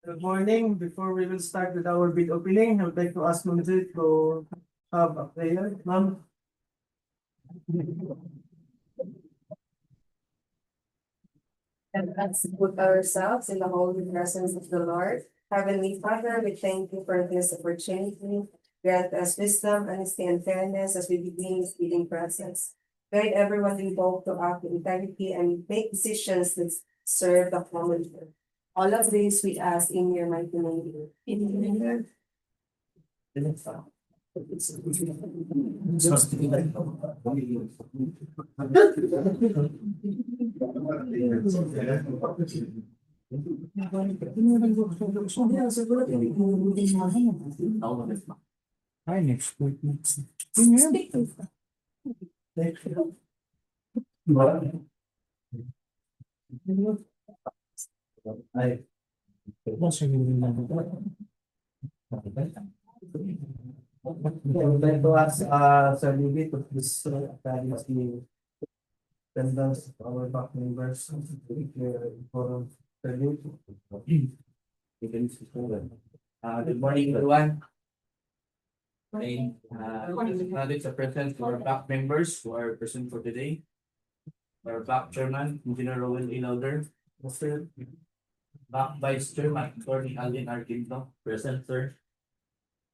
Good morning. Before we will start with our bid opening, I would like to ask Manjit to have a prayer. Ma'am. And let's put ourselves in the holy presence of the Lord. Heavenly Father, we thank you for this opportunity. Grant us wisdom, honesty, and fairness as we begin this meeting process. Guide everyone involved to act with integrity and make decisions that serve the common good. All of this we ask in your mighty name. Amen. Hi, next week. Ay. I would like to ask Sir Libby to please establish the attendance of our back members for Sir Libby. Good morning, everyone. Acknowledge the presence of our back members who are present for today. Our back chairman, Engineer Rowan Inalder, Mr. Back vice chairman, Attorney Alvin Arquinto, present, sir.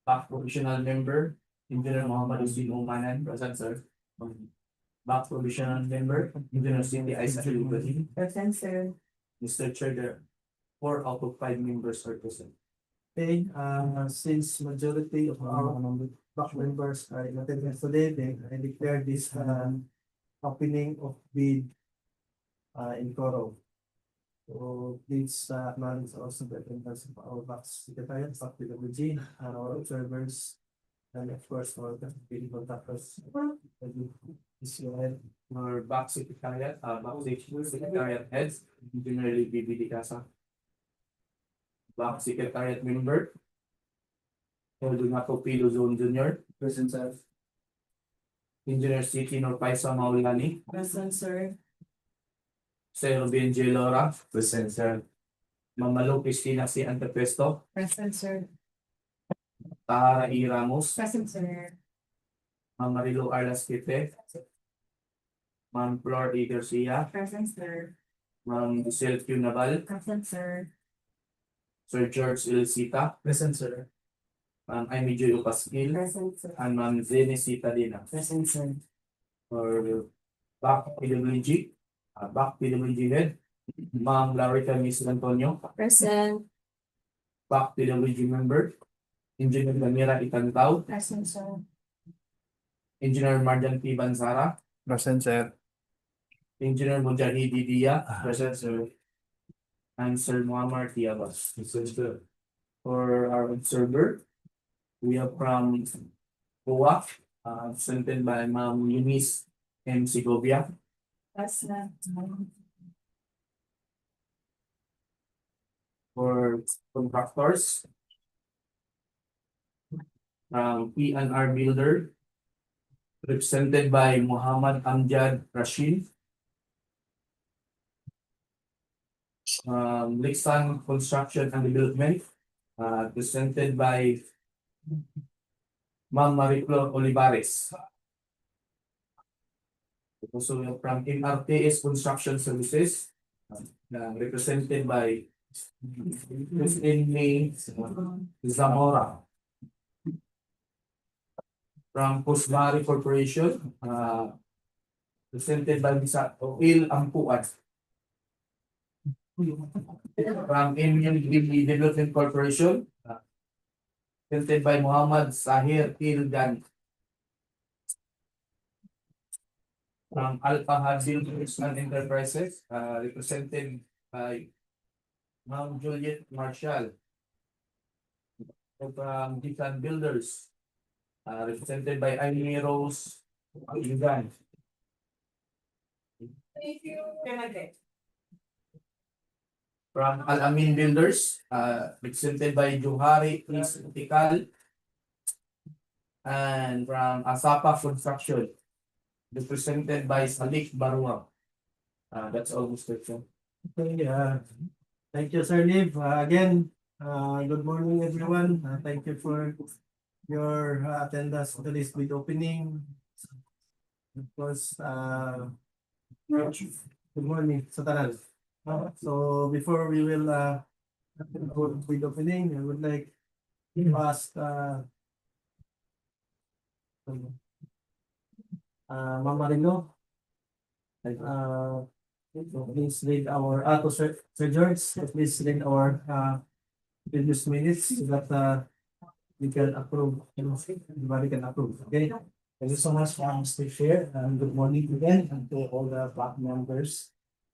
Back provisional member, Engineer Muhammad Hussein Umanan, present, sir. Back provisional member, Engineer Cindy Isaac Iligan, Present, sir. Mr. Chair, there are 4 out of 5 members are present. Okay, since majority of our back members are in attendance today, then I declare this opening of bid in Coro. So please acknowledge also the attendance of our back secretariat, back PWG, and our observers, and of course our bidding contractors. Please go ahead. Our back secretariat, back secretariat heads, Engineer BBD Casa. Back secretariat member, Eldonato Pilo Zone Jr. Present, sir. Engineer City Norpaisa Maulani, Present, sir. Sir Ruben J. Lora, present, sir. Mamalo Cristina C. Antepuesto, Present, sir. Tahara E. Ramos, Present, sir. Ma'am Marilo Arlas Quite, Ma'am Flor E. Garcia, Present, sir. Ma'am Giselle Q. Naval, Present, sir. Sir George Ilisita, Present, sir. Ma'am Amy Joy Pasquil, Present, sir. and Ma'am Zene Citadina. Present, sir. For back PWG, back PWG head, Ma'am Larita Miss Antonio, Present. back PWG member, Engineer Gamira Itantao, Present, sir. Engineer Marjan P. Bansara, Present, sir. Engineer Mujahidi Dia, present, sir. And Sir Muammar Tiabas, present, sir. For our observer, we have from COA, presented by Ma'am Eunice M. Segovia. Present. For contractors, P&R Builder, represented by Muhammad Amjad Rashid. Lixan Construction and Development, presented by Ma'am Mariclo Olivares. Also from MRTS Construction Services, represented by Christine May Zamora. From Pusmari Corporation, presented by Misa Oil Ampuan. From MMDB Development Corporation, presented by Muhammad Sahir Iligan. From Alpha Hadil and Enterprises, represented by Ma'am Juliet Marshall. From Deacon Builders, represented by Amy Rose Iligan. Thank you. Can I get? From Al-Amin Builders, represented by Johari Tikal. And from Asapa Construction, represented by Salik Barua. That's all, Mr. Chair. Okay, thank you, Sir Liv. Again, Good morning, everyone. Thank you for your attendance to this bid opening. Of course, good morning sa tanan. So before we will go to bid opening, I would like to ask Ma'am Marino, please read our to Sir George, please read our previous minutes so that we can approve, everybody can approve, okay? Thank you so much, Mr. Chair, and good morning again, and to all the back members,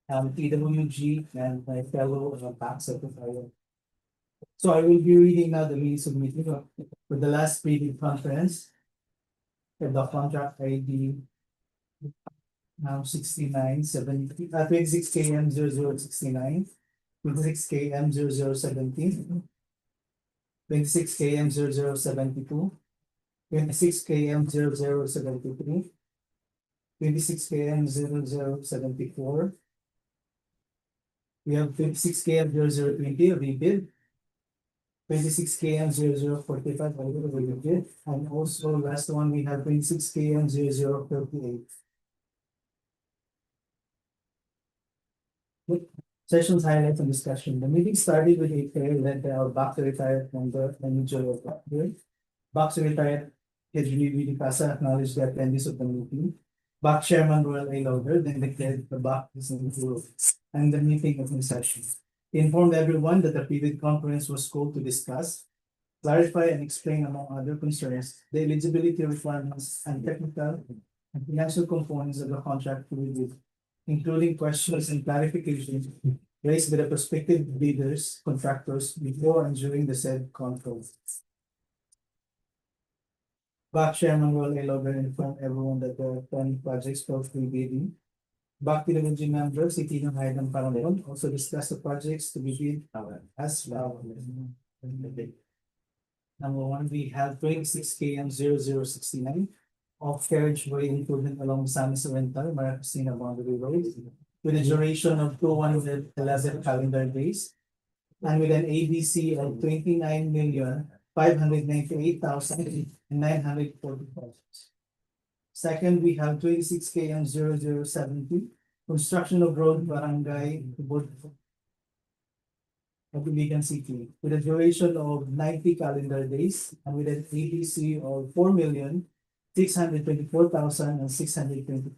TWG and my fellow back secretary. So I will be reading now the minutes of meeting for the last meeting conference. For the contract ID now 26 KM 0069, 26 KM 0017, 26 KM 0072, 26 KM 0073, 26 KM 0074. We have 26 KM 0020 rebid, 26 KM 0045 rebid, and also last one we have 26 KM 0038. Sessions highlights and discussion. The meeting started with a prayer led by our back to retired member and Joy of Back to retired Hedri Pasa acknowledged the attendees of the meeting. Back Chairman Royal A. Lauder then declared the back is in full and the meeting was in session. He informed everyone that the previous conference was called to discuss, clarify and explain among other concerns the eligibility requirements and technical and financial components of the contract to review, including questions and clarifications raised by the prospective bidders, contractors before and during the said conference. Back Chairman Royal A. Lauder informed everyone that there are 10 projects for free bidding. Back to the Virgin member, City ng Haydang Parangon also discussed the projects to be bid as well. Number one, we have 26 KM 0069 of carriageway improvement along San Sorrento, Maracasina Boundary Road, with a duration of 211 calendar days, and with an ABC of 29,598,940. Second, we have 26 KM 0070, construction of road barangay of Iligan City, with a duration of 90 calendar days, and with an ABC of 4,624,620.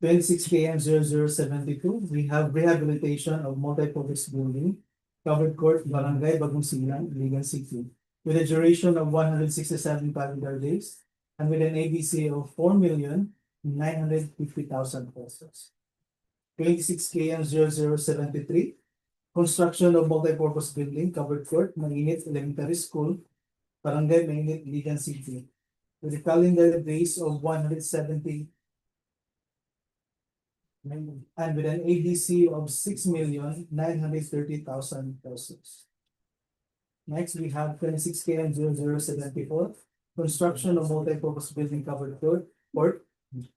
26 KM 0072, we have rehabilitation of multi-purpose building, covered court, barangay Bagong Silang, Iligan City, with a duration of 167 calendar days, and with an ABC of 4,950,000 pesos. 26 KM 0073, construction of multi-purpose building, covered court, Mainit Elementary School, Barangay Mainit, Iligan City, with a calendar days of 170 and with an ABC of 6,930,000 pesos. Next, we have 26 KM 0074, construction of multi-purpose building, covered court,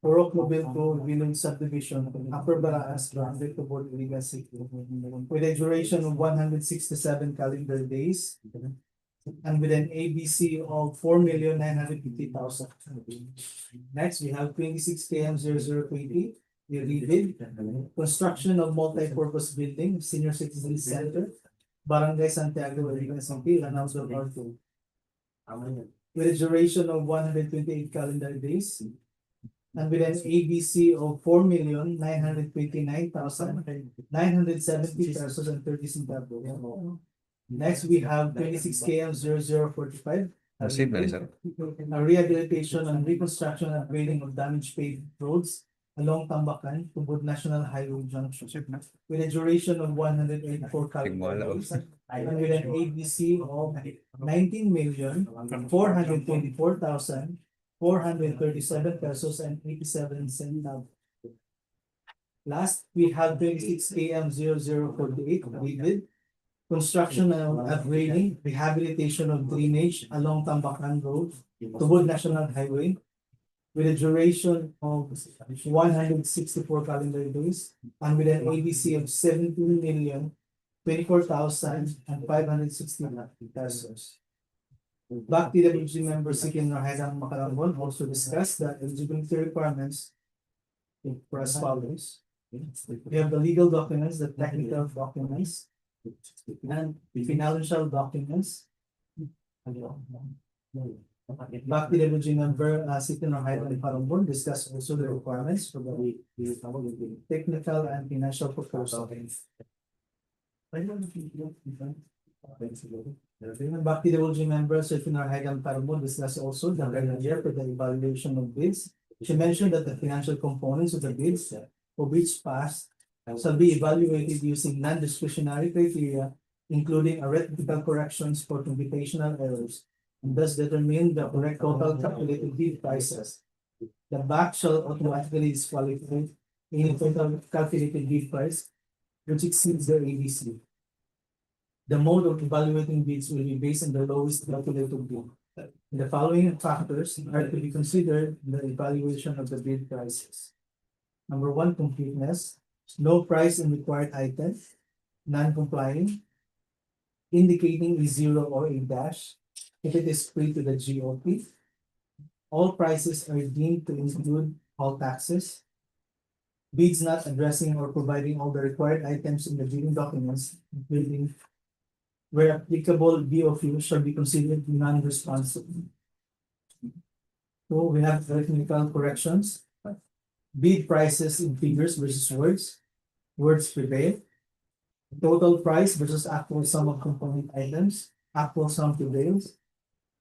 Purok Mobile to Vilong Subdivision, Upper Baraas, Barangay Tubod, Iligan City, with a duration of 167 calendar days, and with an ABC of 4,950,000. Next, we have 26 KM 0020, the rebid, construction of multi-purpose building, Senior Citizen Center, Barangay Santiago, Iligan City, Lanao del Norte, with a duration of 128 calendar days, and with an ABC of 4,929,970 pesos and 30 centavos. Next, we have 26 KM 0045. A rehabilitation and reconstruction and grading of damaged paved roads along Tambacan, Tubod National Highway Junction, with a duration of 184 calendar days, and with an ABC of 19,424,437 pesos and 87 centavos. Last, we have 26 KM 0048 rebid, construction and upgrading, rehabilitation of drainage along Tambacan Road, Tubod National Highway, with a duration of 164 calendar days, and with an ABC of 17,900,000 24,560 pesos. Back PWG members seeking Rahedang Makalambon also discussed the eligibility requirements for as follows. We have the legal documents, the technical documents, and financial documents. Back PWG member seeking Rahedang Makalambon discussed also the requirements for the technical and financial proposal. Back PWG members seeking Rahedang Makalambon discussed also the criteria for the evaluation of bids. She mentioned that the financial components of the bids for which passed shall be evaluated using non-discretionary criteria, including arithmetical corrections for computational errors, and thus determine the correct total calculated bid prices. The BAC shall automatically disqualify any total calculated bid price which exceeds their ABC. The mode of evaluating bids will be based on the lowest calculated bid. The following factors are to be considered in the evaluation of the bid prices. Number one, completeness, no price in required item, non-complying, indicating a zero or a dash, if it is free to the GOP. All prices are deemed to include all taxes. Bids not addressing or providing all the required items in the bidding documents, including where applicable, BOQ shall be considered non-responsive. So we have technical corrections. Bid prices in figures versus words. Words prevail. Total price versus actual sum of component items. Actual sum prevails.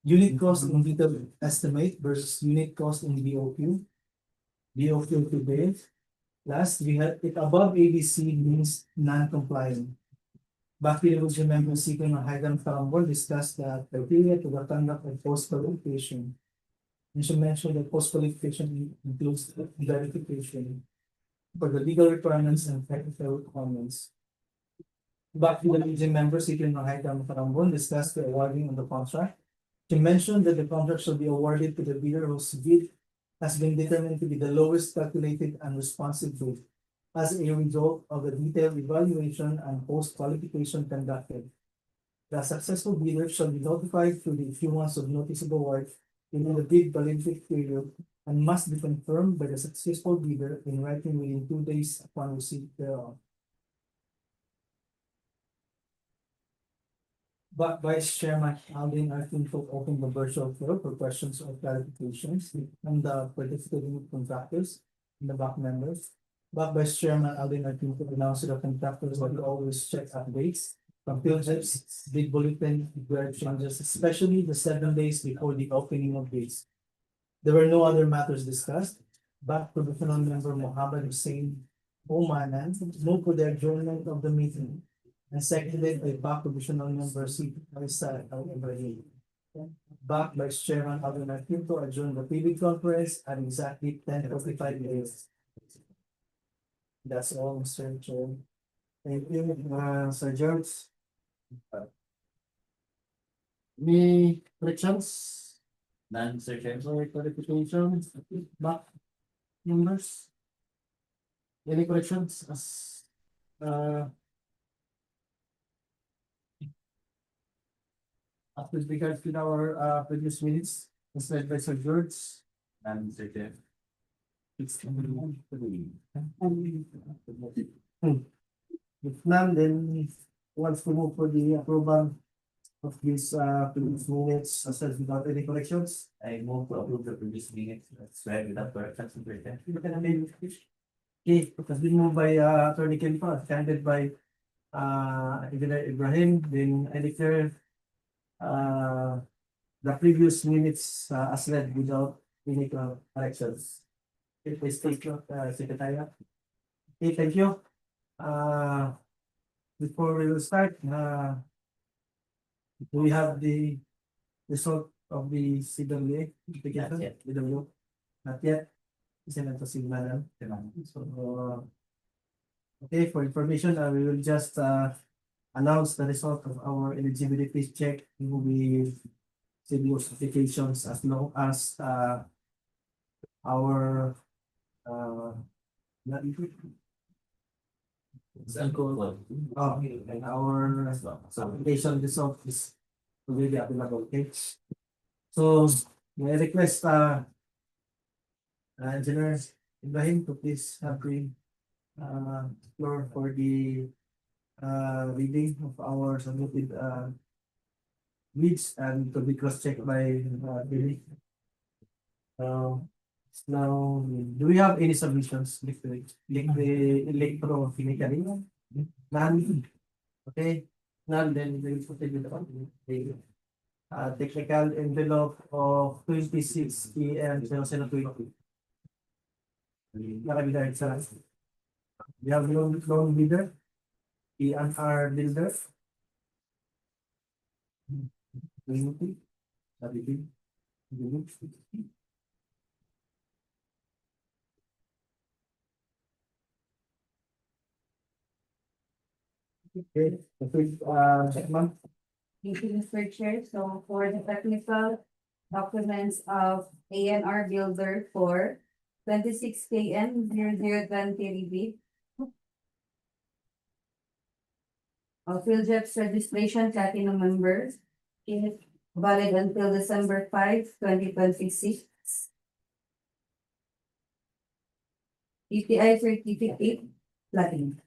Unit cost in detailed estimate versus unit cost in BOQ. BOQ prevails. Last, we have it above ABC means non-compliant. Back PWG members seeking a Rahedang Makalambon discussed the criteria to the conduct of post-qualification. And she mentioned that post-qualification includes verification for the legal requirements and technical requirements. Back PWG members seeking a Rahedang Makalambon discussed the awarding of the contract. She mentioned that the contract shall be awarded to the bidder whose bid has been determined to be the lowest calculated and responsive bid, as a result of the detailed evaluation and post-qualification conducted. The successful bidder shall be notified through the issuance of notice of award within the bid validity period and must be confirmed by the successful bidder in writing within 2 days upon receipt thereof. But Vice Chairman Alvin Artinto opened the virtual floor for questions or clarifications from the participating contractors and the back members. But Vice Chairman Alvin Artinto announced to the contractors that we always check updates from field trips, bid bulletin, grade changes, especially the 7 days before the opening of bids. There were no other matters discussed. But Provisional Member Mohammed Hussein Omanan moved for the adjournment of the meeting and seconded by Back Provisional Member C. Faisal Al-Ibrahim. Back Vice Chairman Alvin Artinto adjourned the PB conference at exactly 10:45 minutes. That's all, Mr. Chair. Thank you, Sir George. Any corrections? None, Sir Chair. Or clarifications? Back members? Any corrections as with regards to our previous minutes, as led by Sir George? None, Sir Chair. It's If none, then once we move for the approval of these previous minutes, as without any corrections. I move to approve the previous minutes. That's right, without corrections, Sir Chair. Okay, it has been moved by Attorney Kenpa, seconded by Engineer Ibrahim, then I declare the previous minutes as read without any corrections. Okay, please take note, Secretariat. Okay, thank you. Before we will start, do we have the result of the CWA? Not yet. CWA? Not yet. Kasi nagpasignalan. So, okay, for information, we will just announce the result of our eligibility check. We will be CBO's applications as long as our And our application result is already available, okay? So, may I request, Engineer Ibrahim to please have the, floor for the, reading of our submitted, bids and to be cross-checked by, Billy. Now, do we have any submissions, electrochemically? None? Okay, none, then we will proceed with the technical envelope of 26 PM 2020. Nakabila sa we have loan bidder, E&R builder. Okay, the first, segment. Thank you, Mr. Chair. So for the technical documents of ANR Builder for 26 KM 0020 rebate. Of Philjeps registration platinum members. Valid until December 5, 2026. PTI certificate platinum.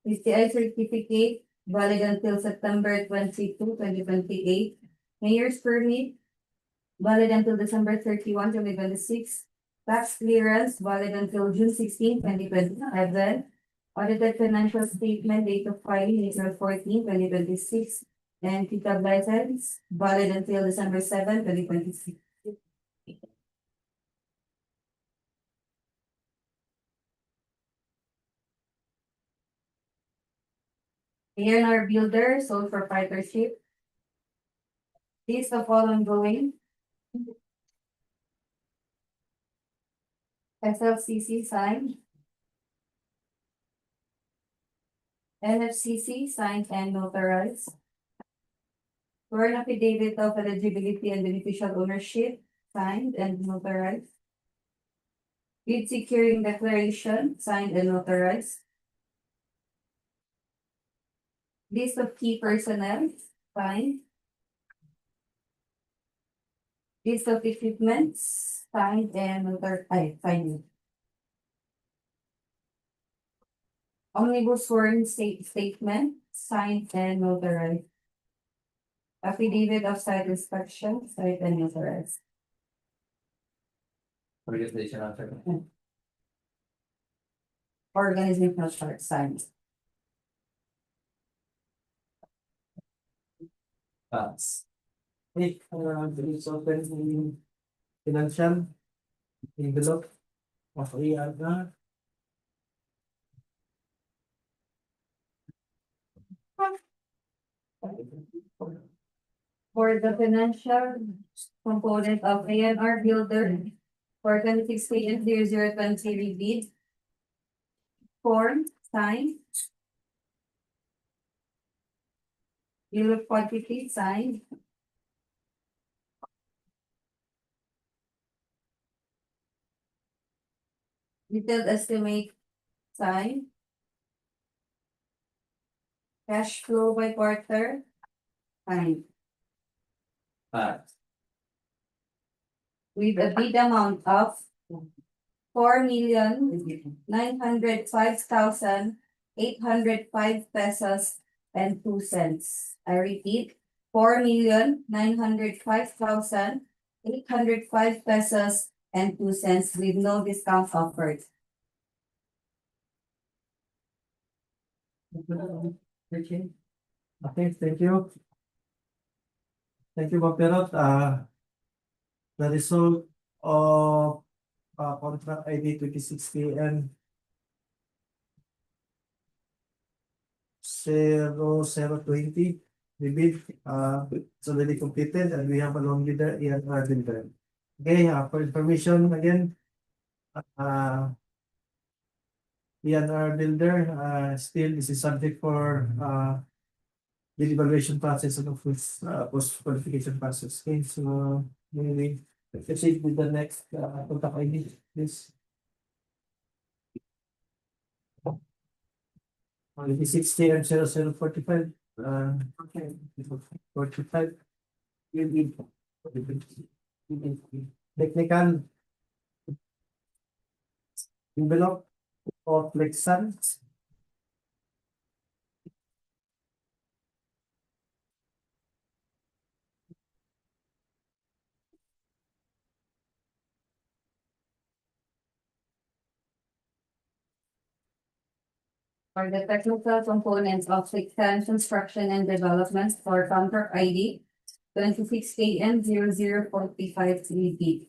PTI certificate valid until September 22, 2028. Mayor's permit valid until December 31, 2026. Tax clearance valid until June 16, 2027. Audited financial statement date of filing April 14, 2026. And PTAB license valid until December 7, 2026. ANR Builder sole proprietorship. List of all ongoing. SLCC signed. NFCC signed and notarized. Sworn affidavit of eligibility and beneficial ownership signed and notarized. Bid securing declaration signed and notarized. List of key personnel signed. List of equipments signed and signed. Omnibus sworn statement signed and notarized. Affidavit of site inspection signed and notarized. Organizational chart signed. Okay, please open the financial envelope of ANR. For the financial component of ANR Builder for 26 KM 0020 rebid. Form signed. Bill of quantity signed. Detailed estimate signed. Cash flow by quarter signed. With a bid amount of 4,905,805 pesos and 2 cents. I repeat, 4,905,805 pesos and 2 cents with no discount offered. Okay, thank you. Thank you, Bob Perot. The result of contract ID 26 KN 0020, the bid it's already completed and we have a loan bidder ANR builder. Okay, for information again, ANR builder, still this is subject for the evaluation process and of course post qualification process. Okay, so maybe proceed with the next contact ID, please. 60 and 0045. Okay. 45. Technical envelope of Lexan. For the technical components of Lexan construction and development for contract ID 26KM 0045 3B.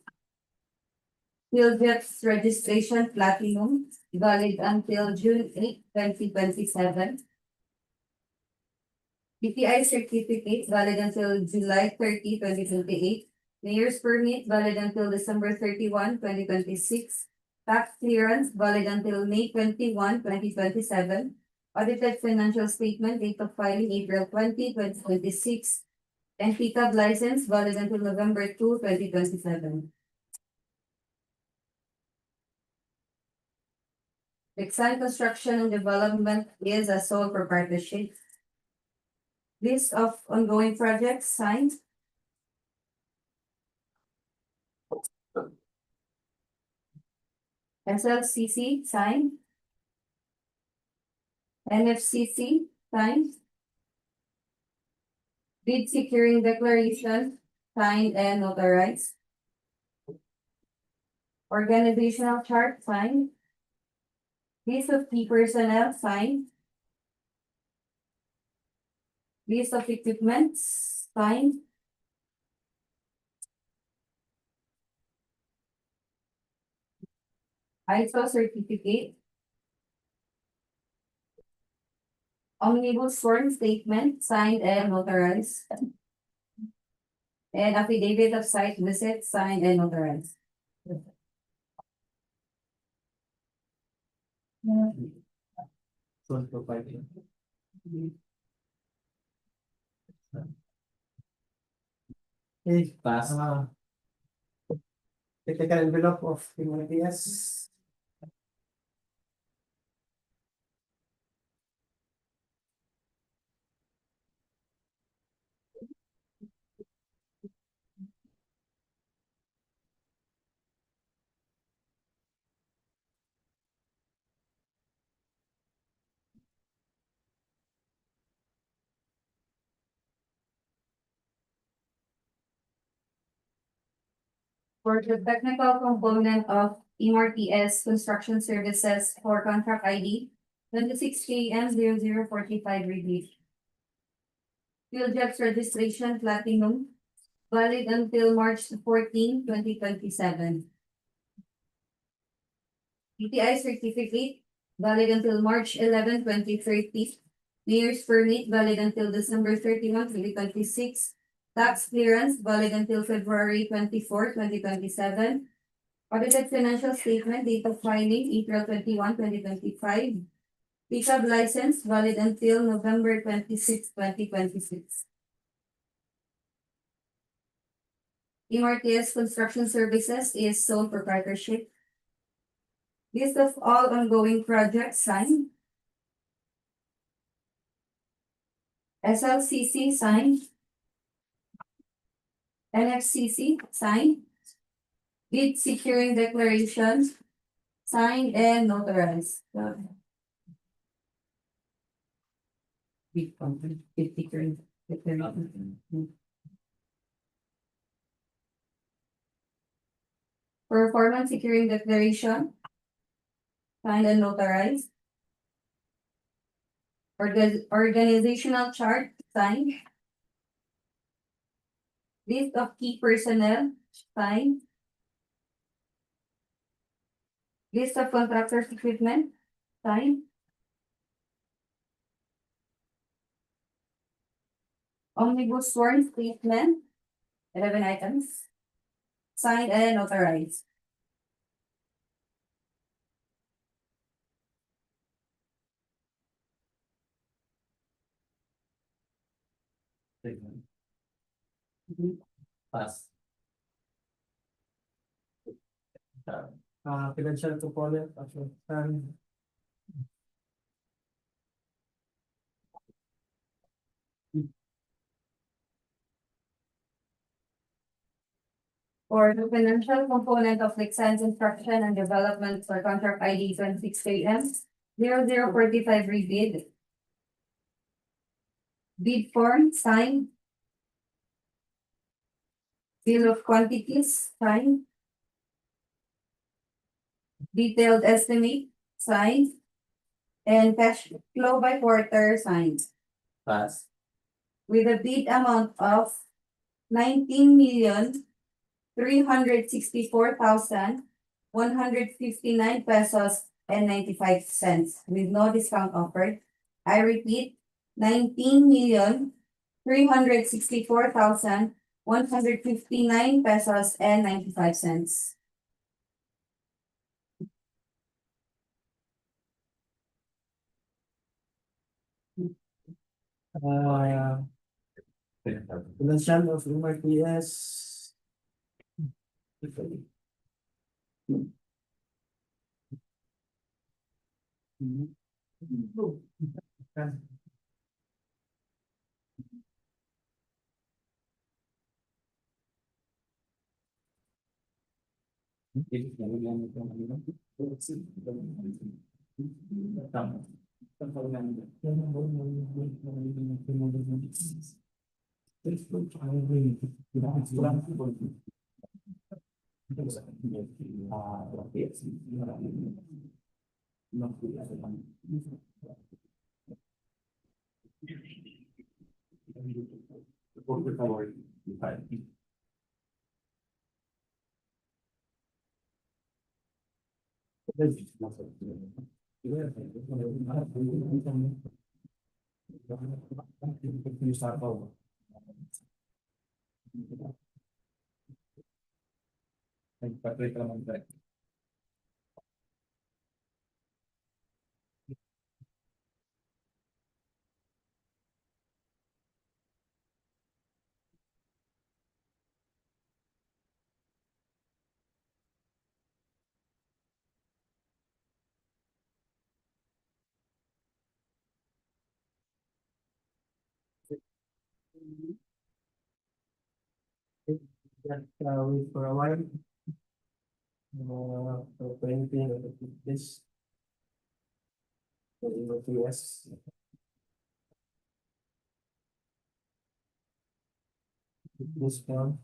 Philjeps registration platinum valid until June 8, 2027. BPI certificate valid until July 30, 2028. Mayor's permit valid until December 31, 2026. Tax clearance valid until May 21, 2027. Audited financial statement date of filing April 20, 2026. And PCAB license valid until November 2, 2027. Lexan Construction and Development is a sole proprietorship. List of ongoing projects signed. SLCC signed. NFCC signed. Bid securing declaration signed and notarized. Organizational chart signed. List of key personnel signed. List of equipment signed. ISO certificate. Omnibus sworn statement signed and notarized. And affidavit of site visit signed and notarized. Okay, Pass. technical envelope of PMPS. For the technical component of MRTS Construction Services for contract ID 26KM 0045 release. Philjeps registration platinum valid until March 14, 2027. BPI certificate valid until March 11, 2030. Mayor's permit valid until December 31, 2026. Tax clearance valid until February 24, 2027. Audited financial statement date of filing April 21, 2025. PCAB license valid until November 26, 2026. MRTS Construction Services is sole proprietorship. List of all ongoing projects signed. SLCC signed. NFCC signed. Bid securing declaration signed and notarized. Bid securing declaration. Performance securing declaration signed and notarized. Organizational chart signed. List of key personnel signed. List of contractors' equipment signed. Omnibus sworn statement 11 items signed and notarized. Pass. Financial component of for the financial component of Lexan's Construction and Development for contract ID 26KM 0045 rebid. Bid form signed. Bill of quantities signed. Detailed estimate signed. And cash flow by quarter signed. Pass. With a bid amount of 19,364,159 pesos and 95 cents with no discount offered. I repeat, 19,364,159 pesos and 95 cents. Financial of MRPS. Just wait for a while. For printing of this. MRPS. This one.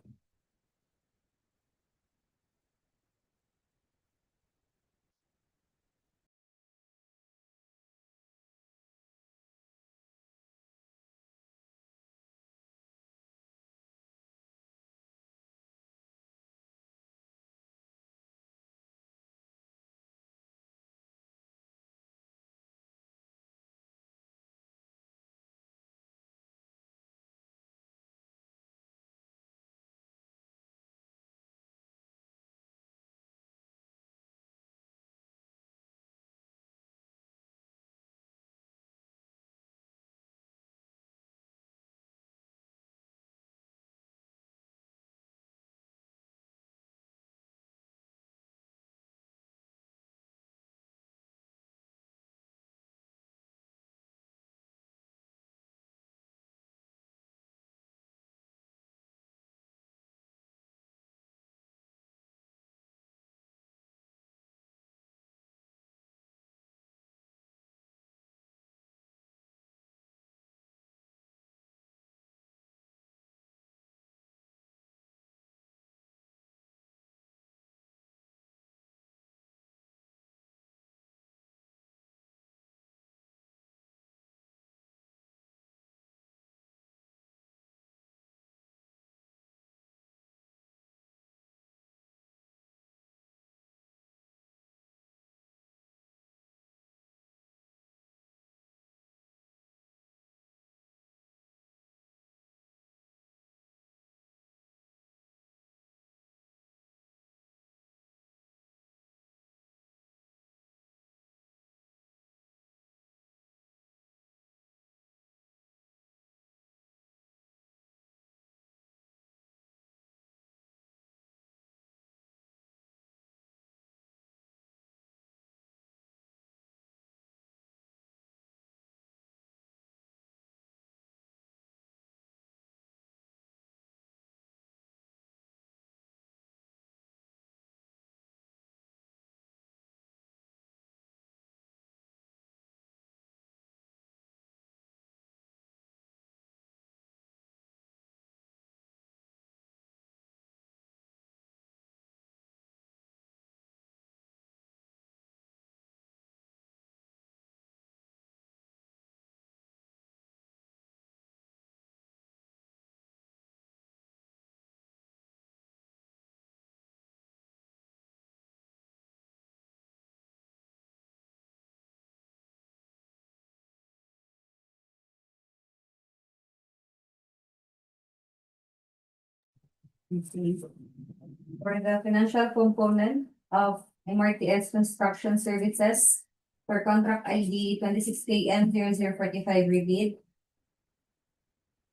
For the financial component of MRTS Construction Services for contract ID 26KM0045 rebid.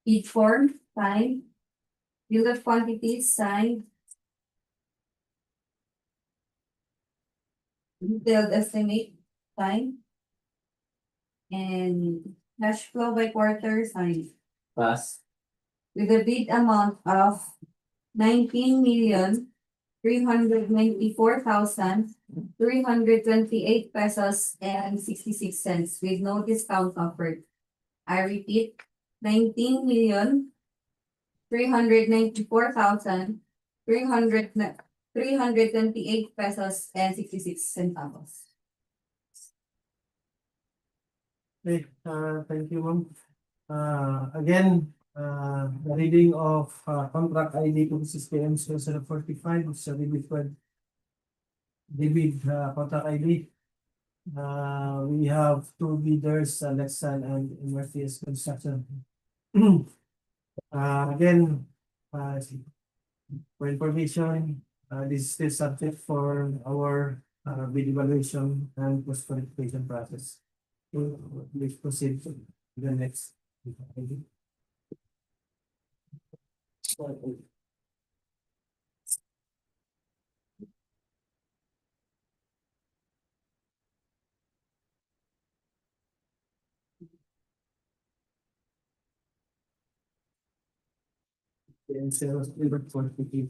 Bid form, signed. Bill of quantities, signed. Detailed estimate, signed. And cash flow by quarter, signed. Pass. With a bid amount of 19,394,328 pesos and 66 cents with no discount offered. I repeat, 19,394,328 pesos and 66 centavos. Okay, thank you, ma'am. Again, the reading of contract ID 26KM0045 is a David contract ID. We have two bidders, Lexan and MRTS Construction. Again, for information, this is still subject for our bid evaluation and post qualification process. So, let's proceed to the next. And sales delivered for 50.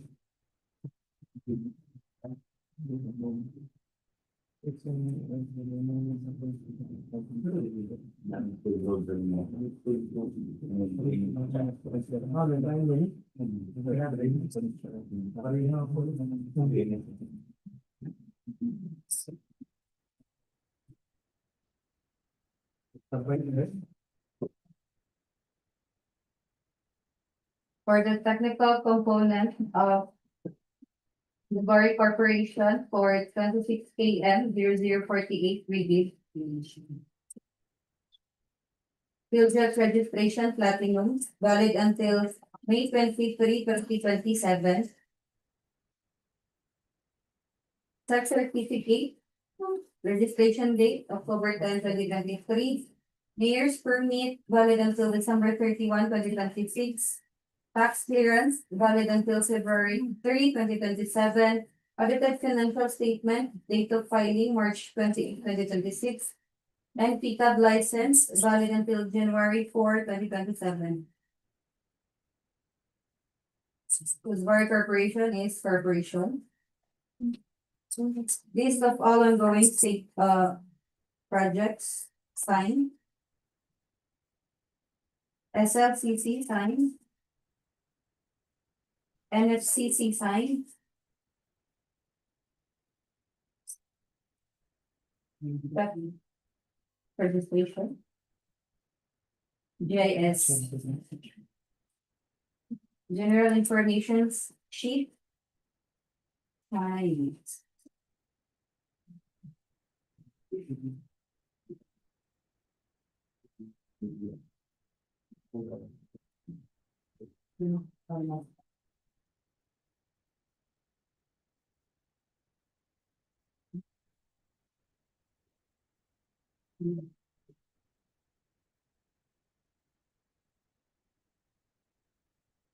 For the technical component of the Bari Corporation for 26KM0048 rebid. Field Jet Registration Platinum, valid until May 23, 2027. Tax certificate, registration date, October 10, 2023. Mayor's permit, valid until December 31, 2026. Tax clearance, valid until February 3, 2027. Audited financial statement, date of filing, March 28, 2026. And PCAB license, valid until January 4, 2027. Bari Corporation is corporation. List of all ongoing state projects, signed. SLCC signed. NFCC signed. Registration. GIS. General information sheet. Signed.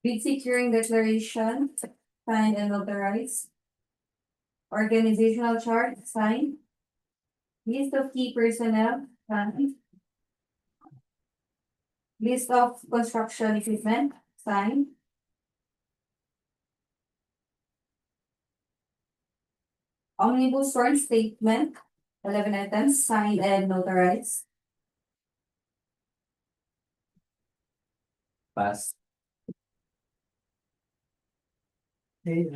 Bid securing declaration, signed and notarized. Organizational chart, signed. List of key personnel, signed. List of construction equipment, signed. Omnibus sworn statement, 11 items, signed and notarized. Pass. Okay,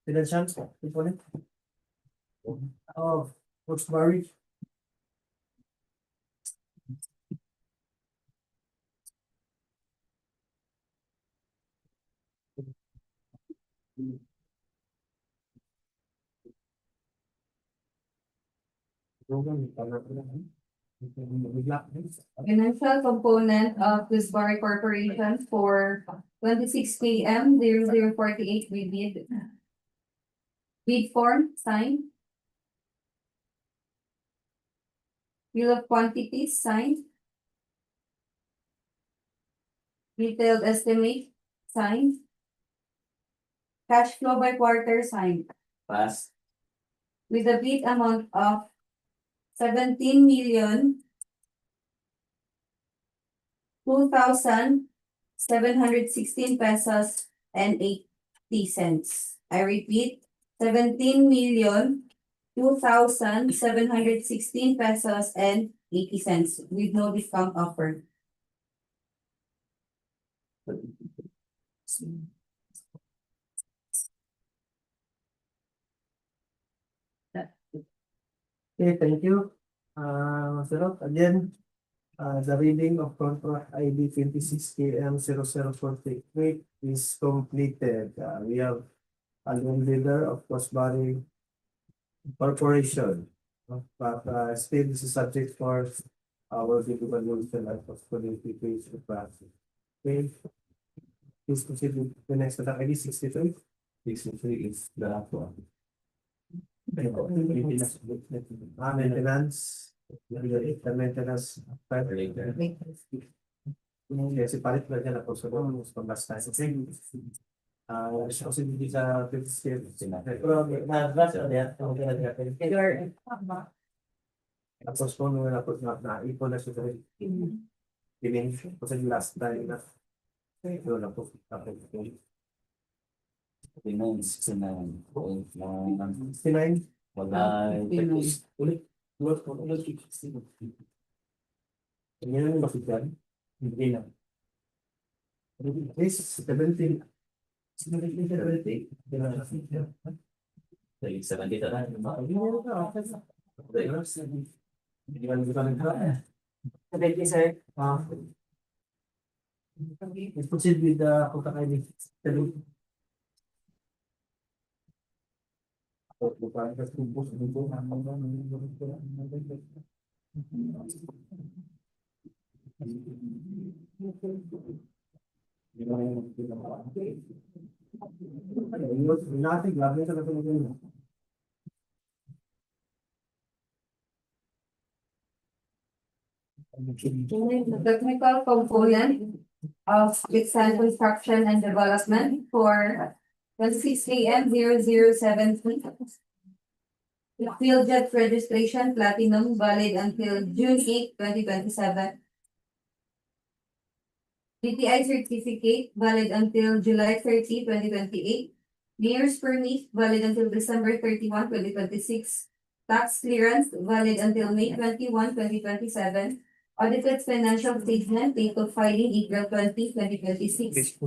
financial component of Bari. Financial component of this Bar Corporation for 26 KM 0048 we bid. Bid form, signed. Bill of quantities, signed. Detailed estimate, signed. Cash flow by quarter, signed. Pass. With a bid amount of 17,02,716 pesos and 80 cents. I repeat, 17,02,716 pesos and 80 cents with no discount offered. Okay, thank you. Sir, again, the reading of contract ID 26 KM 0048 is completed. We have a loan leader of Cosbari Corporation. But still, this is subject for our DPWH Iligan of qualification process. Okay. Please proceed with the next contract ID 63. 63 is the last one. Maintenance. The maintenance. Kasi palit na dyan ako sa mga pambasta. Responsibility sa fiscal. Pero na-advance ulit. Tapos po nung na-ipon na siya. Giving ko sa last time na. Ito na po. Finance, 69. 69. Wala. Ulit. Yan yung bakit hindi na. This 17. 17. 70 na. Let's proceed with the contract ID. The technical component of Bixan Construction and Development for 26 KM 0073. Field jet registration platinum valid until June 8, 2027. DTI certificate valid until July 30, 2028. Mayor's permit valid until December 31, 2026. Tax clearance valid until May 21, 2027. Audited financial statement date of filing April 20, 2026.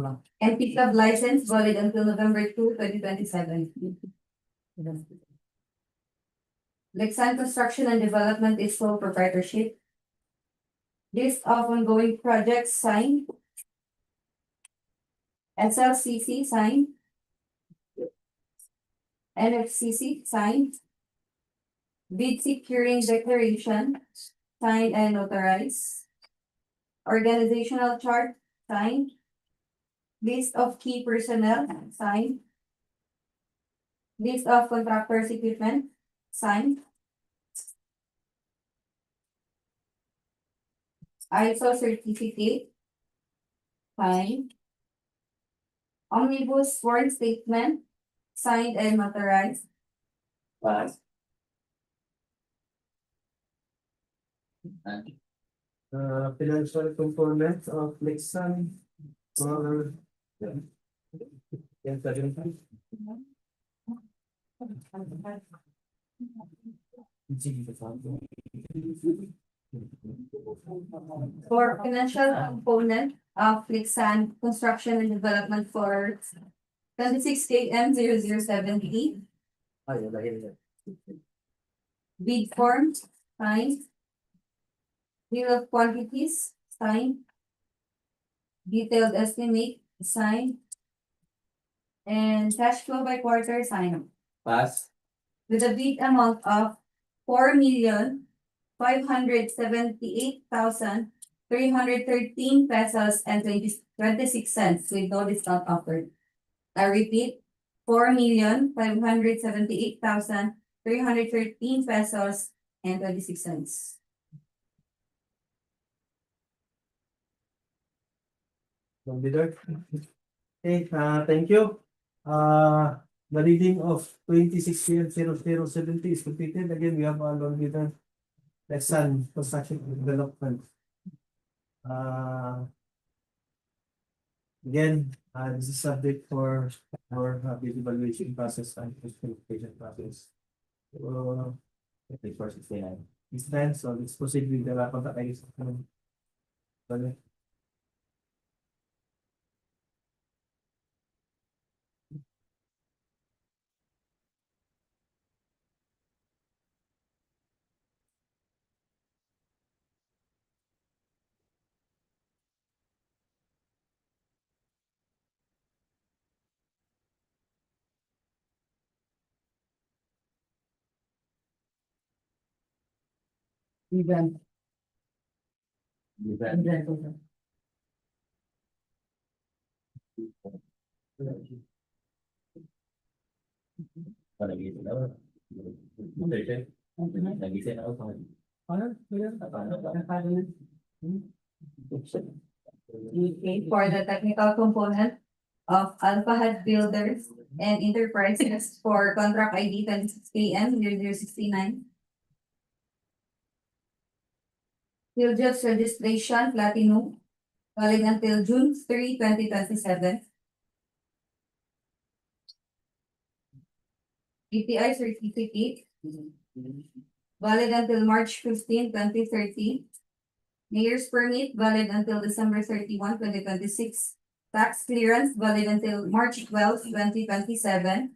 And pickup license valid until November 2, 2027. Lexan Construction and Development is sole proprietorship. List of ongoing projects signed. SLCC signed. NFCC signed. Bid securing declaration signed and notarized. Organizational chart signed. List of key personnel signed. List of contractors equipment signed. ISO certificate signed. Omnibus sworn statement signed and notarized. Pass. Financial component of Lexan for For financial component of Lexan Construction and Development for 26 KM 0070. Bid form signed. Bill of quantities signed. Detailed estimate signed. And cash flow by quarter signed. Pass. With a bid amount of 4,000,000 pesos and 26 cents with no discount offered. I repeat, 4,578,313 pesos and 26 cents. From leader. Okay, thank you. The reading of 26/00/70 is completed. Again, we have our loan leader, Lexan Construction Development. Again, this is subject for bid evaluation process and qualification process. So, okay, for 69. It's then, so let's proceed with the contact ID. Bale. Event. Okay, for the technical component of Alpha Builders and Enterprises for contract ID 26KM 0069. Fieldjobs registration platinum, valid until June 3, 2027. DPI certificate, valid until March 15, 2030. Mayor's permit, valid until December 31, 2026. Tax clearance, valid until March 12, 2027.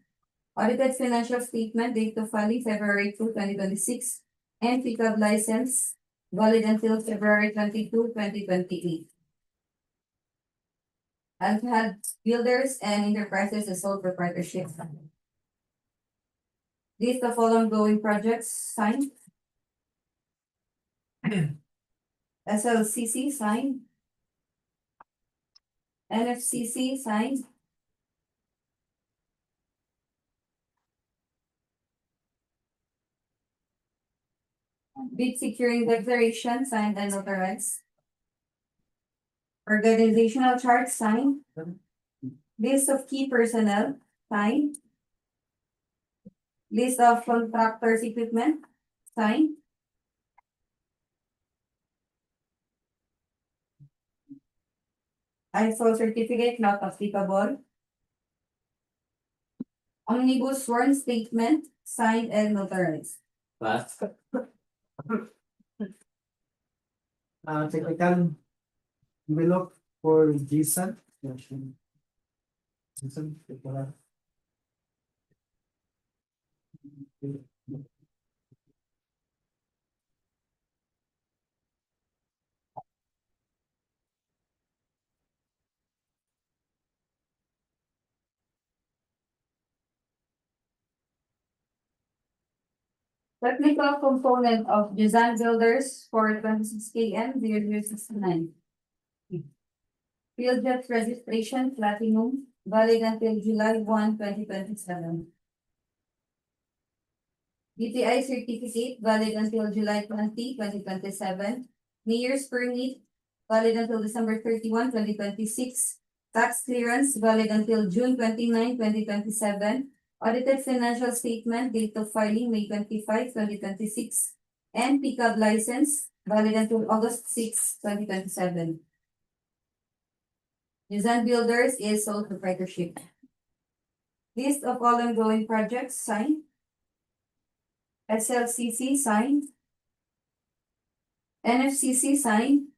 Audited financial statement, date of filing February 2, 2026. And pickup license, valid until February 22, 2028. Alpha Builders and Enterprises is sole proprietorship. List of all ongoing projects signed. SLCC signed. NFCC signed. Bid securing declaration signed and notarized. Organizational chart signed. List of key personnel signed. List of contractors equipment signed. ISO certificate not applicable. Omnibus sworn statement signed and notarized. Last. Technical envelope for GSAN. GSAN, technical. Technical component of design builders for 26KM 0069. Field jet registration platinum, valid until July 1, 2027. DTI certificate, valid until July 20, 2027. Mayor's permit, valid until December 31, 2026. Tax clearance, valid until June 29, 2027. Audited financial statement, date of filing May 25, 2026. And pickup license, valid until August 6, 2027. Design Builders is sole proprietorship. List of all ongoing projects signed. SLCC signed. NFCC signed.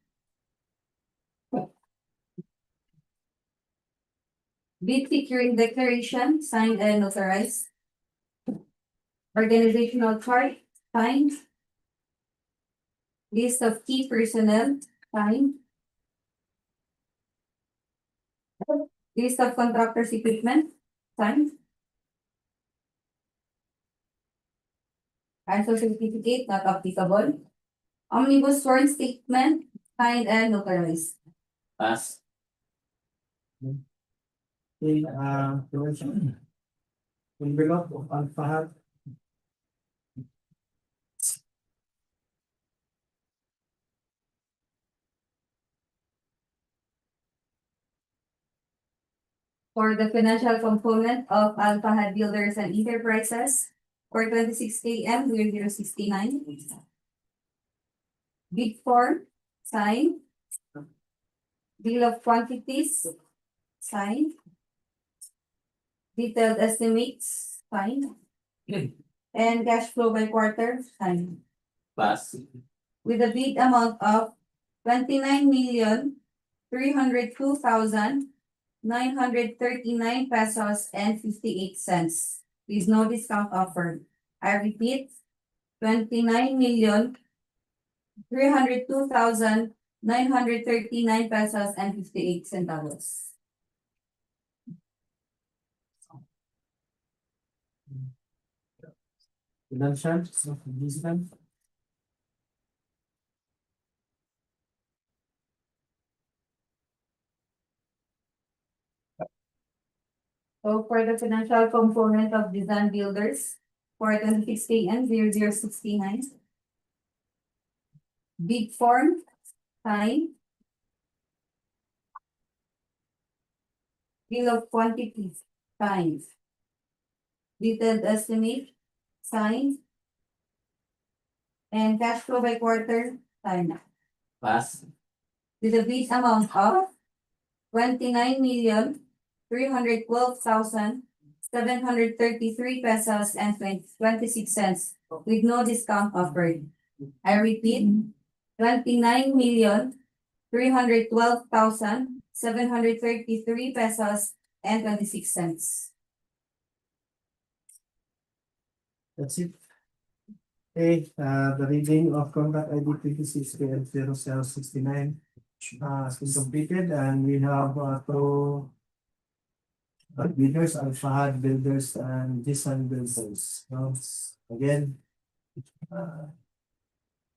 Bid securing declaration signed and notarized. Organizational chart signed. List of key personnel signed. List of contractors equipment signed. ISO certificate not applicable. Omnibus sworn statement, signed and notarized. Pass. Okay, envelope of Al-Fahad. For the financial component of Alpha Builders and Enterprises for 26 AM 0069. Bid form, signed. Bill of quantities, signed. Detailed estimates, signed. And cash flow by quarter, signed. Pass. With a bid amount of 29,302,939 pesos and 58 cents. With no discount offered. I repeat, 29,302,939 pesos and 58 centavos. Financial, so this time. So for the financial component of design builders for 26 AM 0069. Bid form, signed. Bill of quantities, signed. Detailed estimate, signed. And cash flow by quarter, signed. Pass. With a bid amount of 29,312,733 pesos and 26 cents with no discount offered. I repeat, 29,312,733 pesos and 26 cents. That's it. Okay, the reading of contract ID 26KL0069 has been completed, and we have two bidders, Al-Fahad Builders and Jisan Builders. So, again,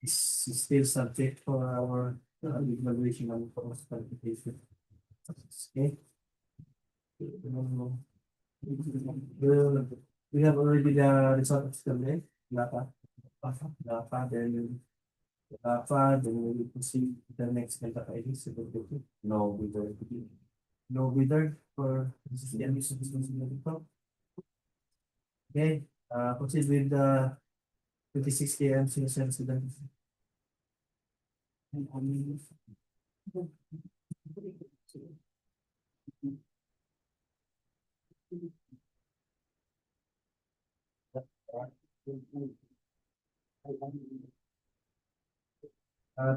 it's still subject for our evaluation and cost qualification. Okay. We have already the result of survey, then we will proceed to the next contract ID. No bidder. No bidder for this is the emission responsibility for. Okay, proceed with the 26 KM Sinocent Sudan.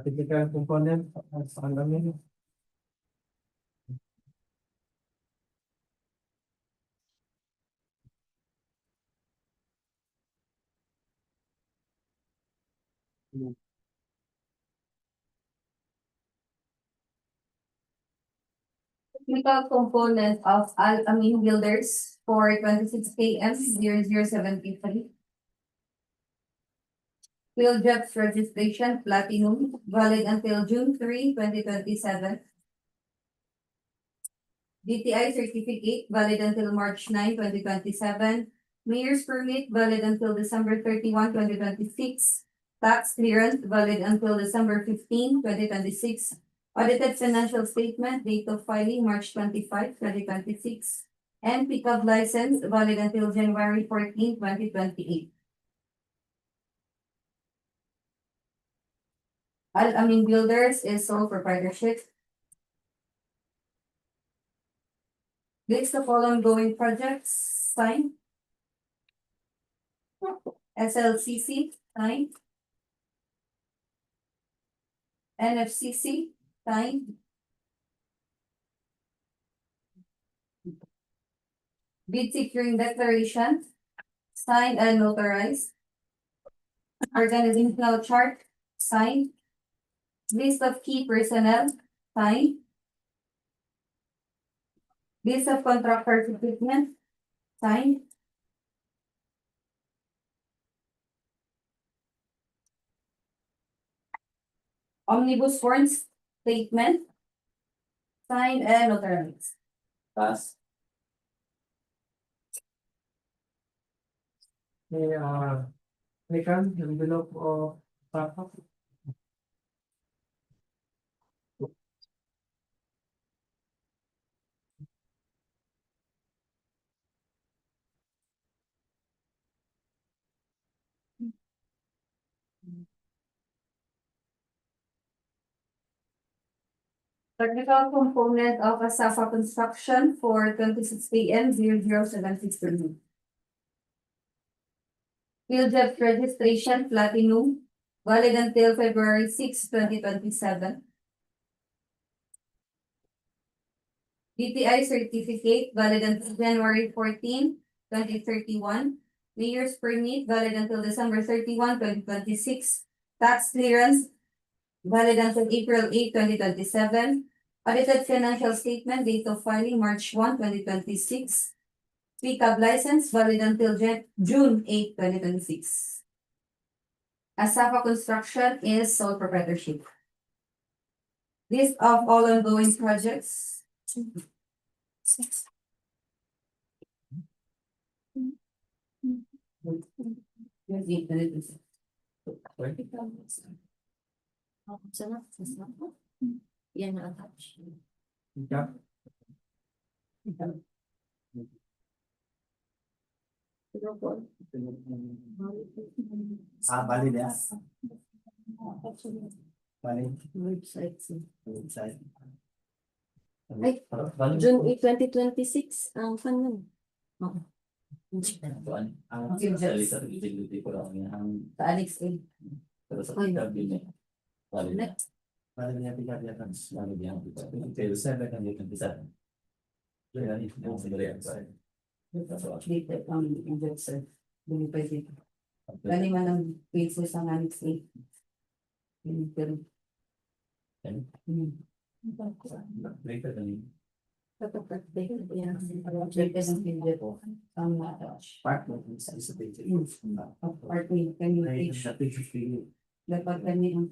Typical component as ang Technical component of Al-Amin Builders for 26 AM 0073. Field Jobs Registration Platinum, valid until June 3, 2027. DTI Certificate, valid until March 9, 2027. Mayor's Permit, valid until December 31, 2026. Tax Clearance, valid until December 15, 2026. Audited Financial Statement, date of filing March 25, 2026. And Pickup License, valid until January 14, 2028. Al-Amin Builders is sole proprietorship. List of all ongoing projects, signed. SLCC, signed. NFCC, signed. Bid securing declaration, signed and notarized. Organizational chart, signed. List of key personnel, signed. List of contractors equipment, signed. Omnibus Foreign Statement. Signed and notarized. Pass. May, Iligan, envelope of backup. Technical component of Asafa Construction for 26 AM 0076. Field job registration platinum, valid until February 6, 2027. DTI certificate, valid until January 14, 2031. Mayor's permit, valid until December 31, 2026. Tax clearance, valid until April 8, 2027. Audited financial statement, date of filing March 1, 2026. Pickup license, valid until June 8, 2026. Asafa Construction is sole proprietorship. List of all ongoing projects. Yan na attach. Ika. Valid yan. Valid. Website. Website. Ay, June 8, 2026, ang fan nun. Oo. Ang salita utility ko lang ang Sa Annex A. pero sa Ay. cabinet. Valid. Next. Valid yan, ika yan. Valid yan. Until 7 and 27. Yan yung sinarihan sa Dito ang investor. Lumipay dito. Kani man ang page sa Annex A. Pero. later than Yan. Check ang page po. Ang attach. Part of this is a basic. Part me, can you Ay, page? sa page of the Dapat kami ang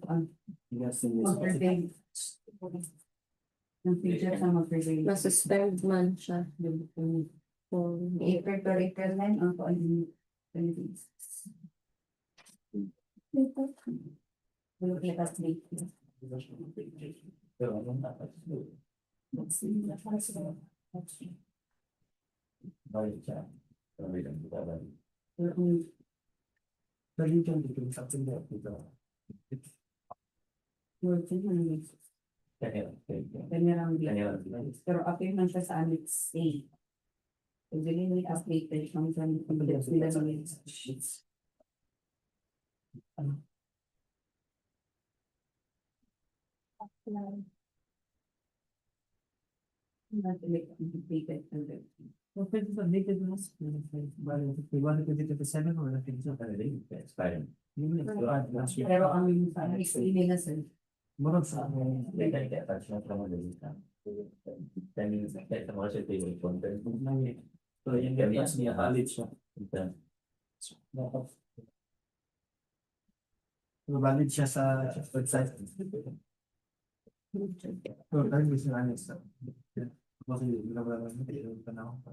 yes, in this. mag-prevent. Ang picture sa mag-prevent. Nasuspend man siya. For April to April 9, ang po ang Lumipas dito. pero ano dapat valid siya. Valid ang valid. Pero you can do something that we don't. Kaya Pero appear man siya sa Annex A. Pag may updated from nila ng Well, pwede ba naked mas? Bali, if we want to put it to 7 or nothing. So, expired. you will have to add last year. Pero ang sa Annex A nila sir. Marang sa amin. Kaya attach na from the lista. 10 minutes na kaya sa mga siya tayo content. So yung gamit niya valid siya. Valid siya sa website. So, dahil gusto na sa kasi wala yung panahon pa.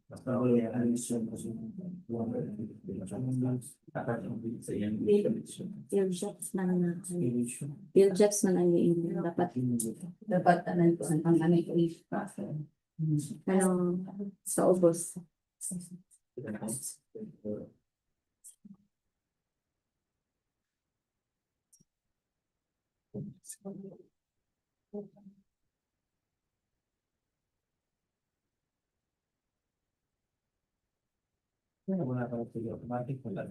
Basta wala yung alis yun kasi field jobs man na. Field jobs man ang yung dapat. Dapat tanan ko ang Annex A. Ano, sa ubos. wala pa rin automatic wala.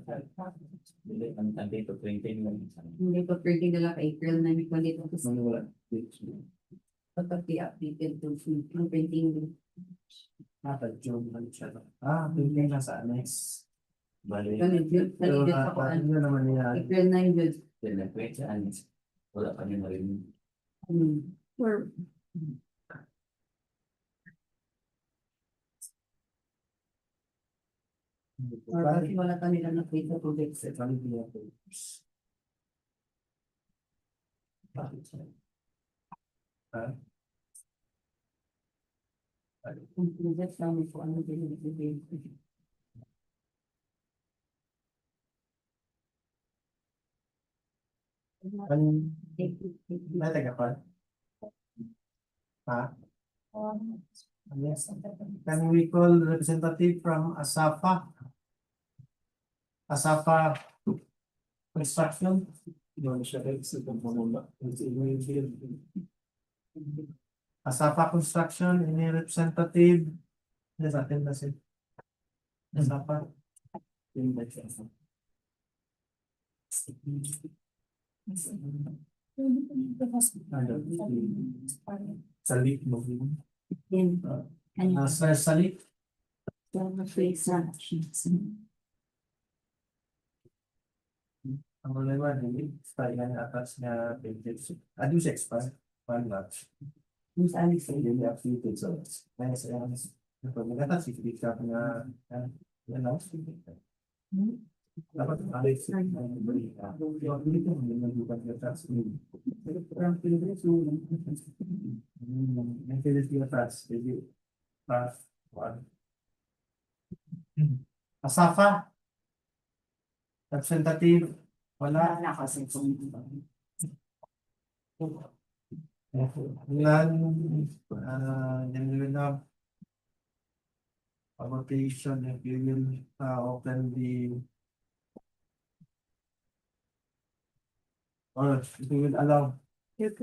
Ang date of 20 minutes. Hindi pa pwede nila kay April 9 kung dito ko sa Wala. dapat i-updated to yung printing. June lang siya. Pwede lang sa annex. Bali, Ganun yun. Pero Ganun yun ako. ano naman niya. April 9 yun. nag-wait sa anis. Wala pa rin na rin. Or Or bakit wala ka nila na-pay sa project. Valid niya. May taga pa? Ha? Yes. Can we call representative from Asafa? Asafa Construction? Asafa Construction, any representative? Yes, atin na si Asafa. Salik mo. Yan. Ano? Sir Salik. Ang problema din, style nga atas nga pages. Ado siya expand, one match. Yung sa alis ay yun yung activity, so kaya sa alis. Pag nag-atas, i-click ka na, yan lang. Dapat alis, yung dito, yung nag-upan yung atas. Ang Pilipinas, yung Pilipinas yung atas, hindi, one. Asafa, representative, wala. None, abortation, if you will open the or if you will allow the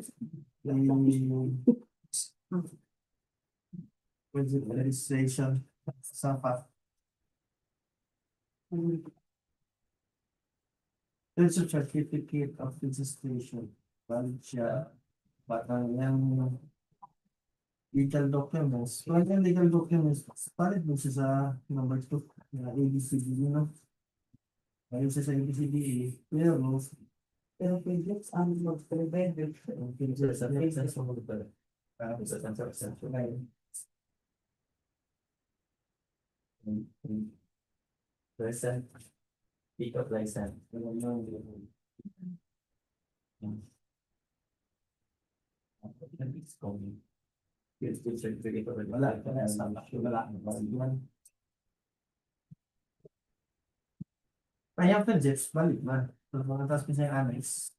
registration sa there's a certificate of registration. Valid siya. But ang yung legal documents, so yung legal documents, valid mo siya sa number 2, na ABCD, no? Ngayon siya sa ABCD, pero pwede ang mag-prevent sa present pick up license. Kaya pa Jeff, balik man. So, mga task ko sa annex,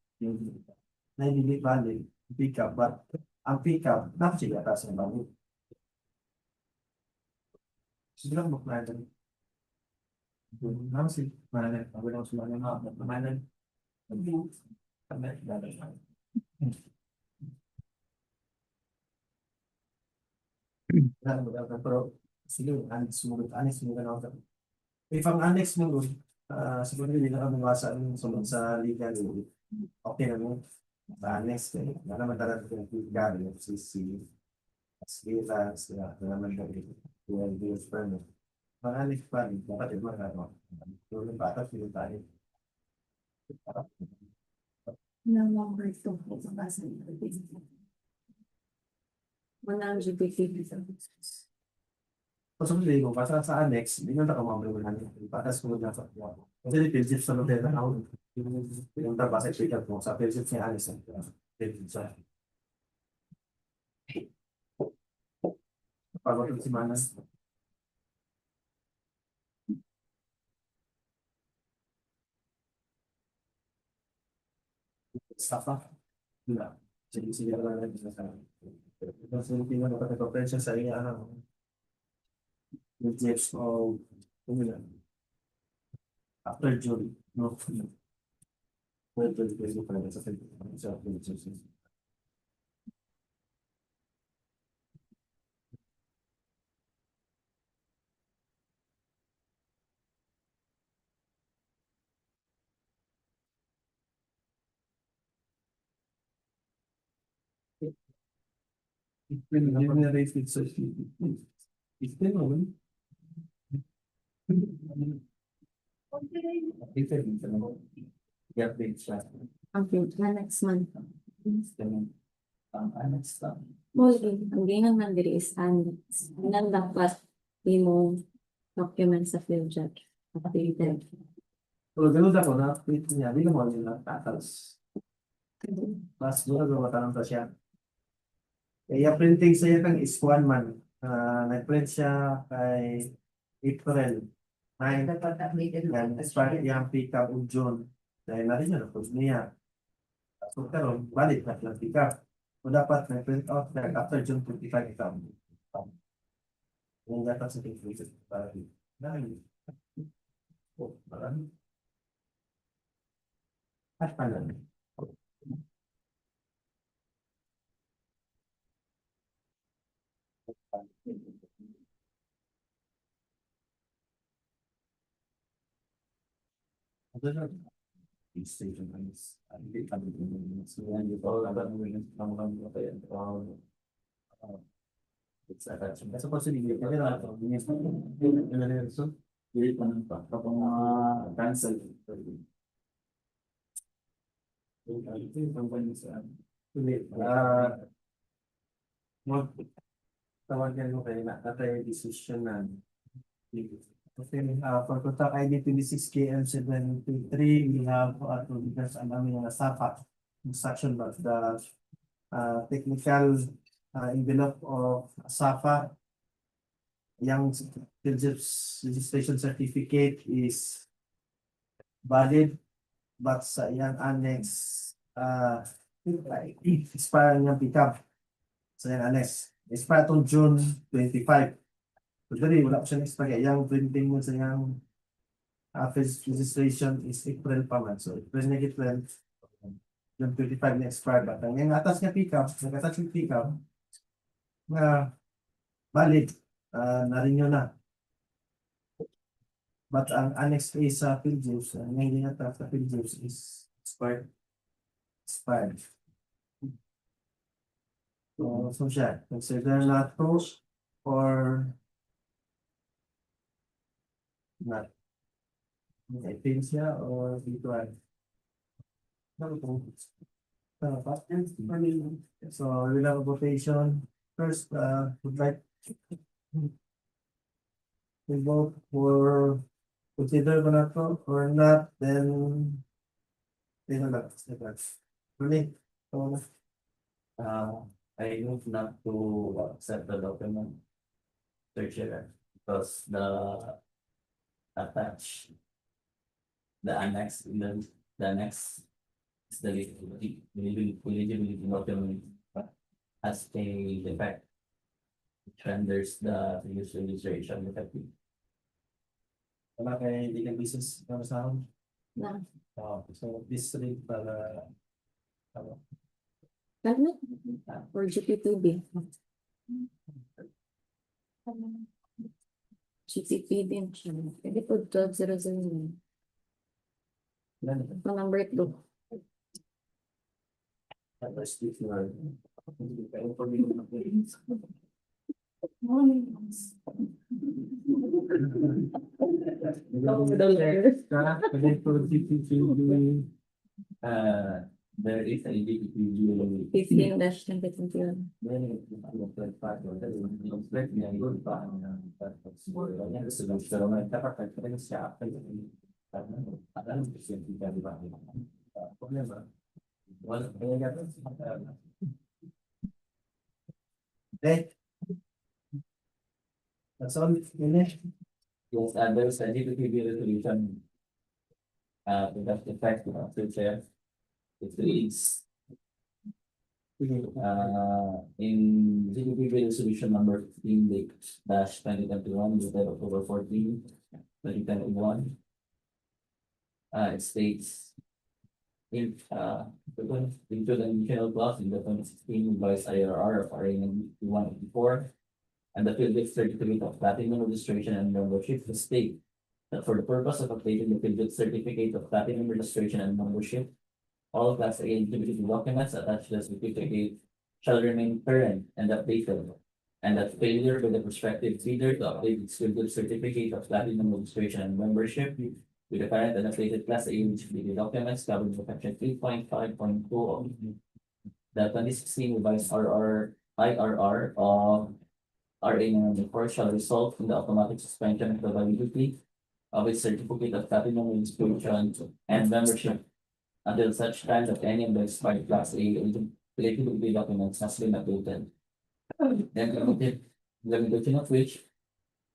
na hindi balik, pick up, but ang pick up, dapat siya atas ng balik. Siguro mo plan din. Naman si Manan, ako lang si Manan, Manan. Pero siguro, annex mo na ako. If ang annex mo, siguro hindi na kami mawasan sunod sa legal, okay na mo. Sa annex, na naman talaga yung gari, CC, as na naman talaga yung bills permit. Mga annex pa rin, dapat yung mga ano, yung batas, yung tayo. Walang LGBT. Possibly, kung basta sa annex, hindi nyo nakamamay ng batas mo na sa kasi yung PGF sa hotel na ako, yung tabas ay pick up mo sa PGF niya annex. Pagod si Manas. Safa. Wala. Sige na lang sa sana. Mas yung pinaka-conference sa iya yung tips o after June, no? Pwede pa rin sa it's been generated so it's been on. Okay, next month. Next time. Mostly, ang gingan man diri is annex. Nang dapat mo documents sa field check. Updated. So, ganun ako na, niya, hindi naman nila tatas. Mas duro gawatan pa siya. Kaya printing sa iya is 1 month. Nag-print siya kay April 9. Dapat updated Yan, expire yung pick up of June. Dahil na rin yun, tapos niya. So, karon valid na lang pick up. So, dapat nag-print out na after June 25 ikaw. Yung dapat sa conclusion. Parang, parang, at paano? Station is so when you call about moving from one to the it's attachment. That's supposed to be so hindi pa nang pa kapag cancel mag tawagan mo kayo na atay decision na okay, for contact ID 26KM723, we have to because ang aming SAFA instruction but the technical envelope of SAFA yung registration certificate is valid but sa iyang annex expire niyang pickup sa iyang annex expire to June 25. So, dali, wala ko siya expire. Yung printing mo sa yung registration is April pa man. So, April na April, yung 25 na expire ba? Yung atas niya pick-up, nag-attach yung pick-up, na valid, na-renew na. But ang annex A sa PhilJuice, ang hindi na-attach sa PhilJuice is expired. Expired. So siya, consider not to or not. I think siya or dito ay. So we have a quotation. First, would like to vote for consider ko na to or not, then really, I move not to accept the document circular because the attach the annex in the annex is the eligibility document has a defect which renders the previous registration effective. wala kay legal business para sa akin. Na. So this rate para Ano? Or GPTB. GPTB din siya. Pwede po 12,009. Pa number 2. tapos if you are There is a DPWH 15-2021. okay. That's all finished. Yes, and there's a DPW resolution. To that effect, to chair. It reads. In DPW resolution number 15-2021, dated October 14, 2021. It states. If into the initial clause in the 2016 revised IRR of RA 184 and the field certificate of platinum registration and membership to state that for the purpose of updating the field certificate of platinum registration and membership, all class A individual documents attached to the certificate shall remain current and updated, and that failure by the prospective bidder to update its field certificate of platinum registration and membership with the current and updated class A eligibility documents covered by section 3.5.2 of the 2016 revised IRR of RA number 4 shall result in the automatic suspension of the validity of its certificate of platinum registration and membership until such time that any of the expired Class A eligibility documents has been updated. The implementation of which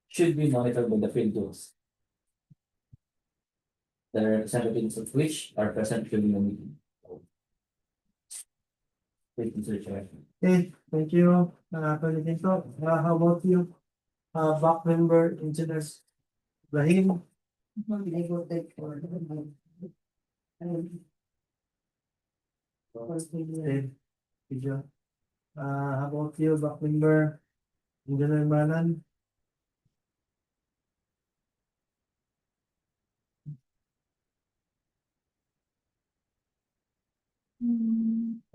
should be monitored by the field tools. The representatives of which are present during the meeting. Thank you, Mr. Chair. Okay, thank you, Presidente. How about you? Back member engineers, Rahim? I voted for. Okay, Tidjo. How about you, back member, engineer Manan?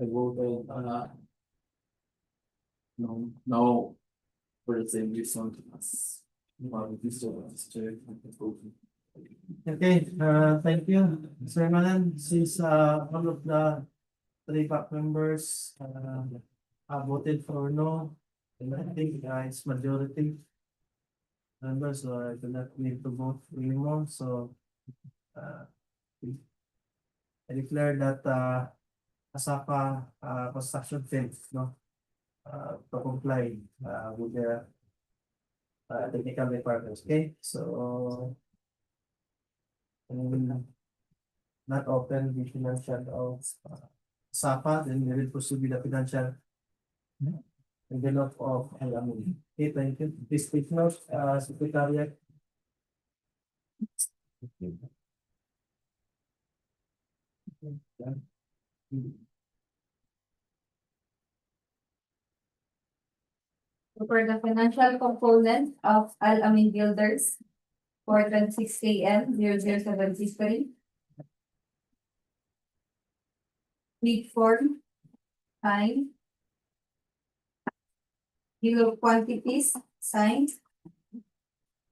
I voted, no, for the same reason as. Okay, thank you, Sir Manan, since, all of the three back members, voted for no, and I think, it's majority members, so I do not need to vote anymore, so, I declare that, Asaka, construction fails, no? To comply, with the, technical requirements, okay, so. Not open the financial of, SAPA, then we will proceed with the financial. Envelope of Alamin. Okay, thank you. Please take note, Secretariat. For the financial component of Al-Amin Builders for 26 AM 0073. Bid form, signed. Bill of quantities, signed.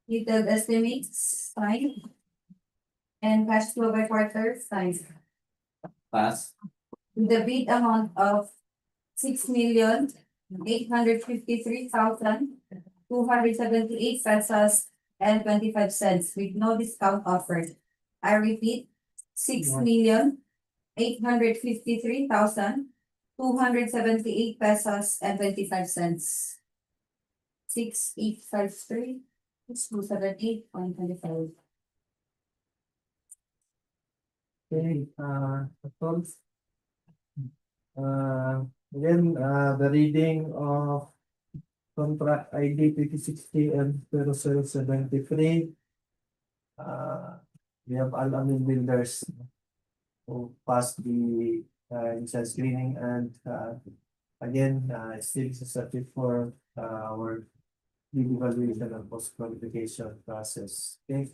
Detailed estimates, signed. And cash flow by quarter, signed. Pass. The bid amount of 6,853,278 pesos and 25 cents with no discount offered. I repeat, 6,853,278 pesos and 25 cents. 6,853, 278.25. Okay, again, the reading of contract ID 2060 and 0073. We have Al-Amin Builders who passed the, initial screening and, again, still subject for, our evaluation and post-qualification process. Okay,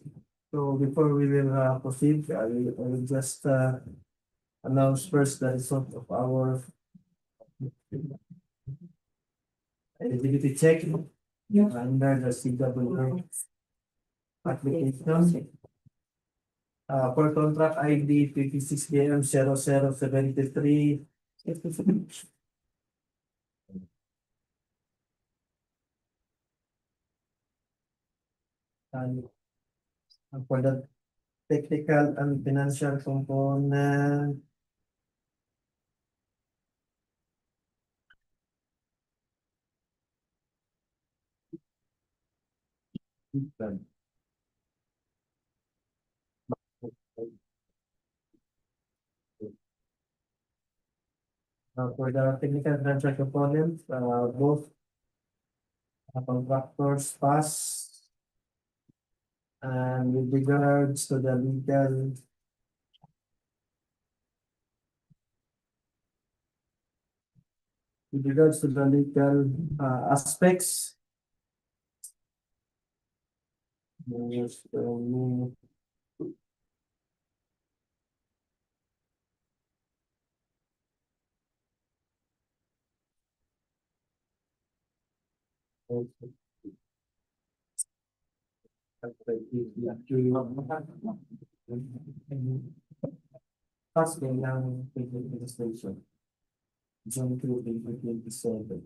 so before we will, proceed, I will just, announce first the result of our eligibility check under the CWA application. For contract ID 56DM 0073. And for the technical and financial component. For the technical and financial component, both contractors pass. And with regards to the legal. With regards to the legal, aspects. Yes, Tasking ng legislation. June 2027.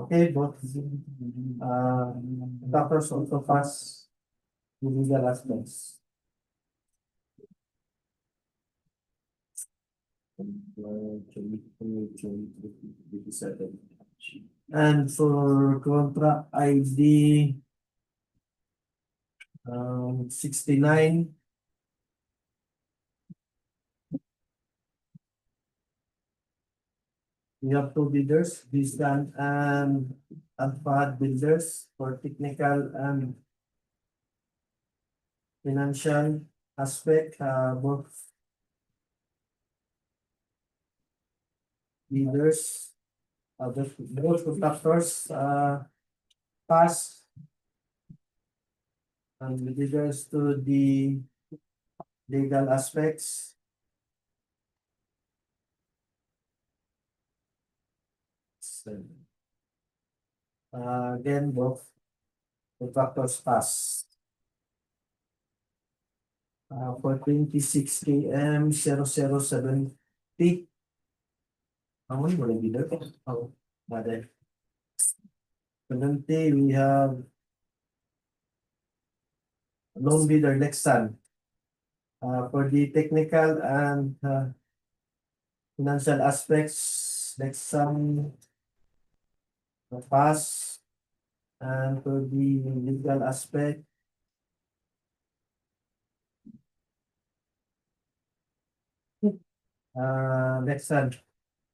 Okay, both doctors also pass the legal aspects. And for contract ID 69. We have two bidders, Bistan and Alfahad Builders for technical and financial aspect, both bidders, both contractors, pass. And with regards to the legal aspects. Again, both contractors pass. For 26 km 0070. How many will be there? Oh, mother. Currently, we have loan bidder Lexan. For the technical and financial aspects, Lexan pass. And for the legal aspect, Lexan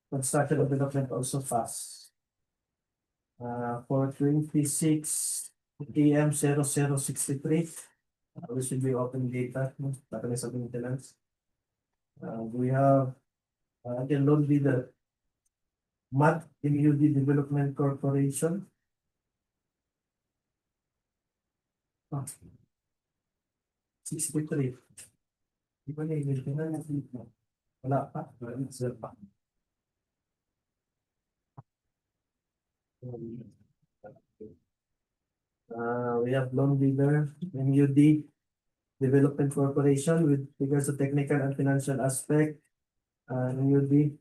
construction and development also pass. For 26 km 0063. We should be open data, no? Database of maintenance. We have again loan bidder MUD Development Corporation. 63. Iba na yung maintenance. Wala pa. Wala pa. We have loan bidder MUD Development Corporation with regards to technical and financial aspect. MUD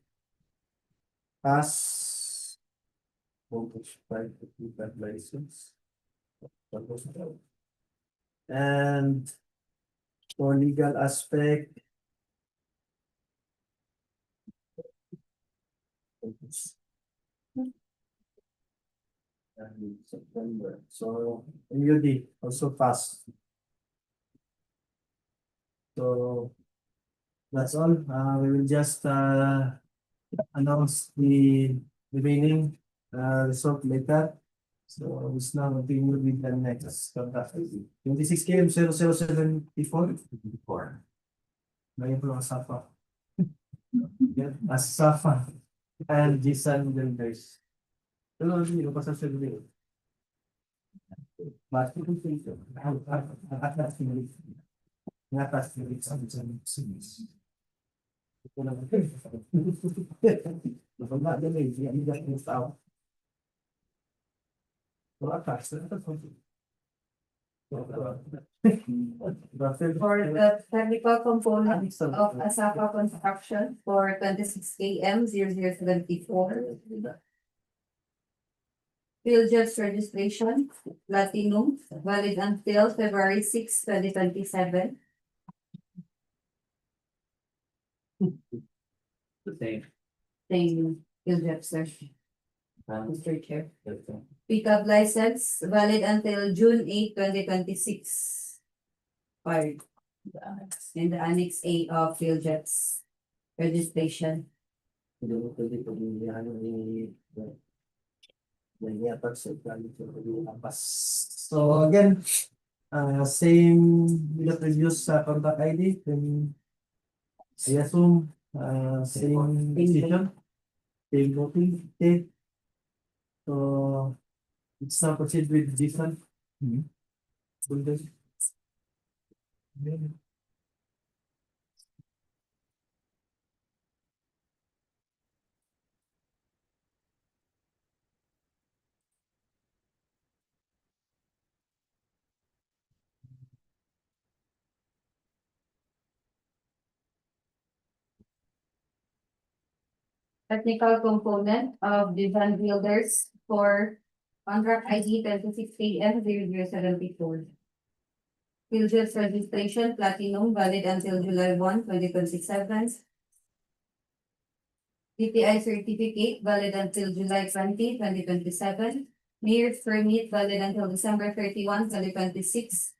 pass. Voltage 5 license. And for legal aspect. And September, so MUD also passed. So that's all. We will just announce the remaining result later. So it's now continue with the next contract. 26 km 0074. Ngayon po ang Safa. Safa and Jisan Builders. Pero hindi ko pa sa sabi. Bakit ko ito? Atas ni sinis. Ito lang. Napagla din eh, hindi ko tao. Atas. For the technical component of Asapa construction for 26 km 0074. Field jobs registration, Platinum, valid until February 6, 2027. Same. Same field job search. Mr. Chair. Pickup license, valid until June 8, 2026. Filed in the Annex A of field jobs registration. So again, same with the previous contact ID, then I assume same decision, same voting date. So it's now proceed with this one. Technical component of the van builders for contract ID 26 AM 0074. Children's registration platinum valid until July 1, 2027. DPI certificate valid until July 20, 2027. Mayor's permit valid until December 31, 2026.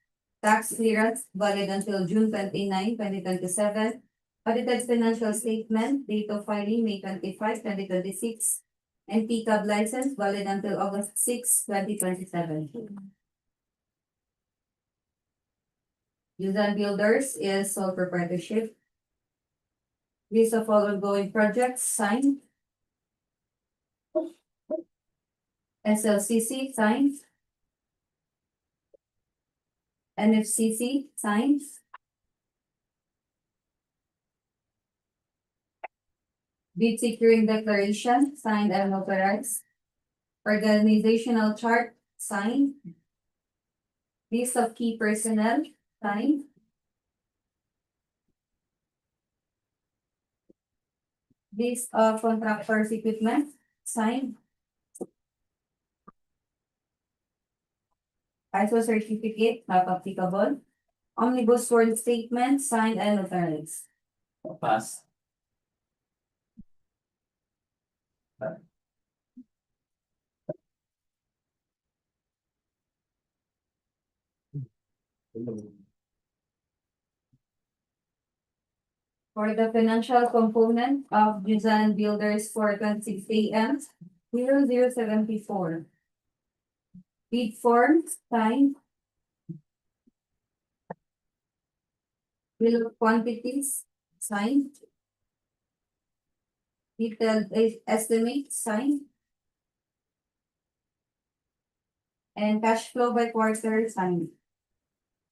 Tax clearance valid until June 29, 2027. Audited financial statement, date of filing May 25, 2026. And PCAB license valid until August 6, 2027. Usan Builders is sole proprietorship. List of all ongoing projects signed. SLCC signed. NFCC signed. Bid securing declaration signed and notarized. Organizational chart signed. List of key personnel signed. List of contractors equipment signed. ISO certificate not applicable. Omnibus sworn statement signed and notarized. Pass. For the financial component of Usan Builders for 26 AM 0074. Bid form signed. Bill of quantities signed. Detailed estimate signed. And cash flow by quarter signed.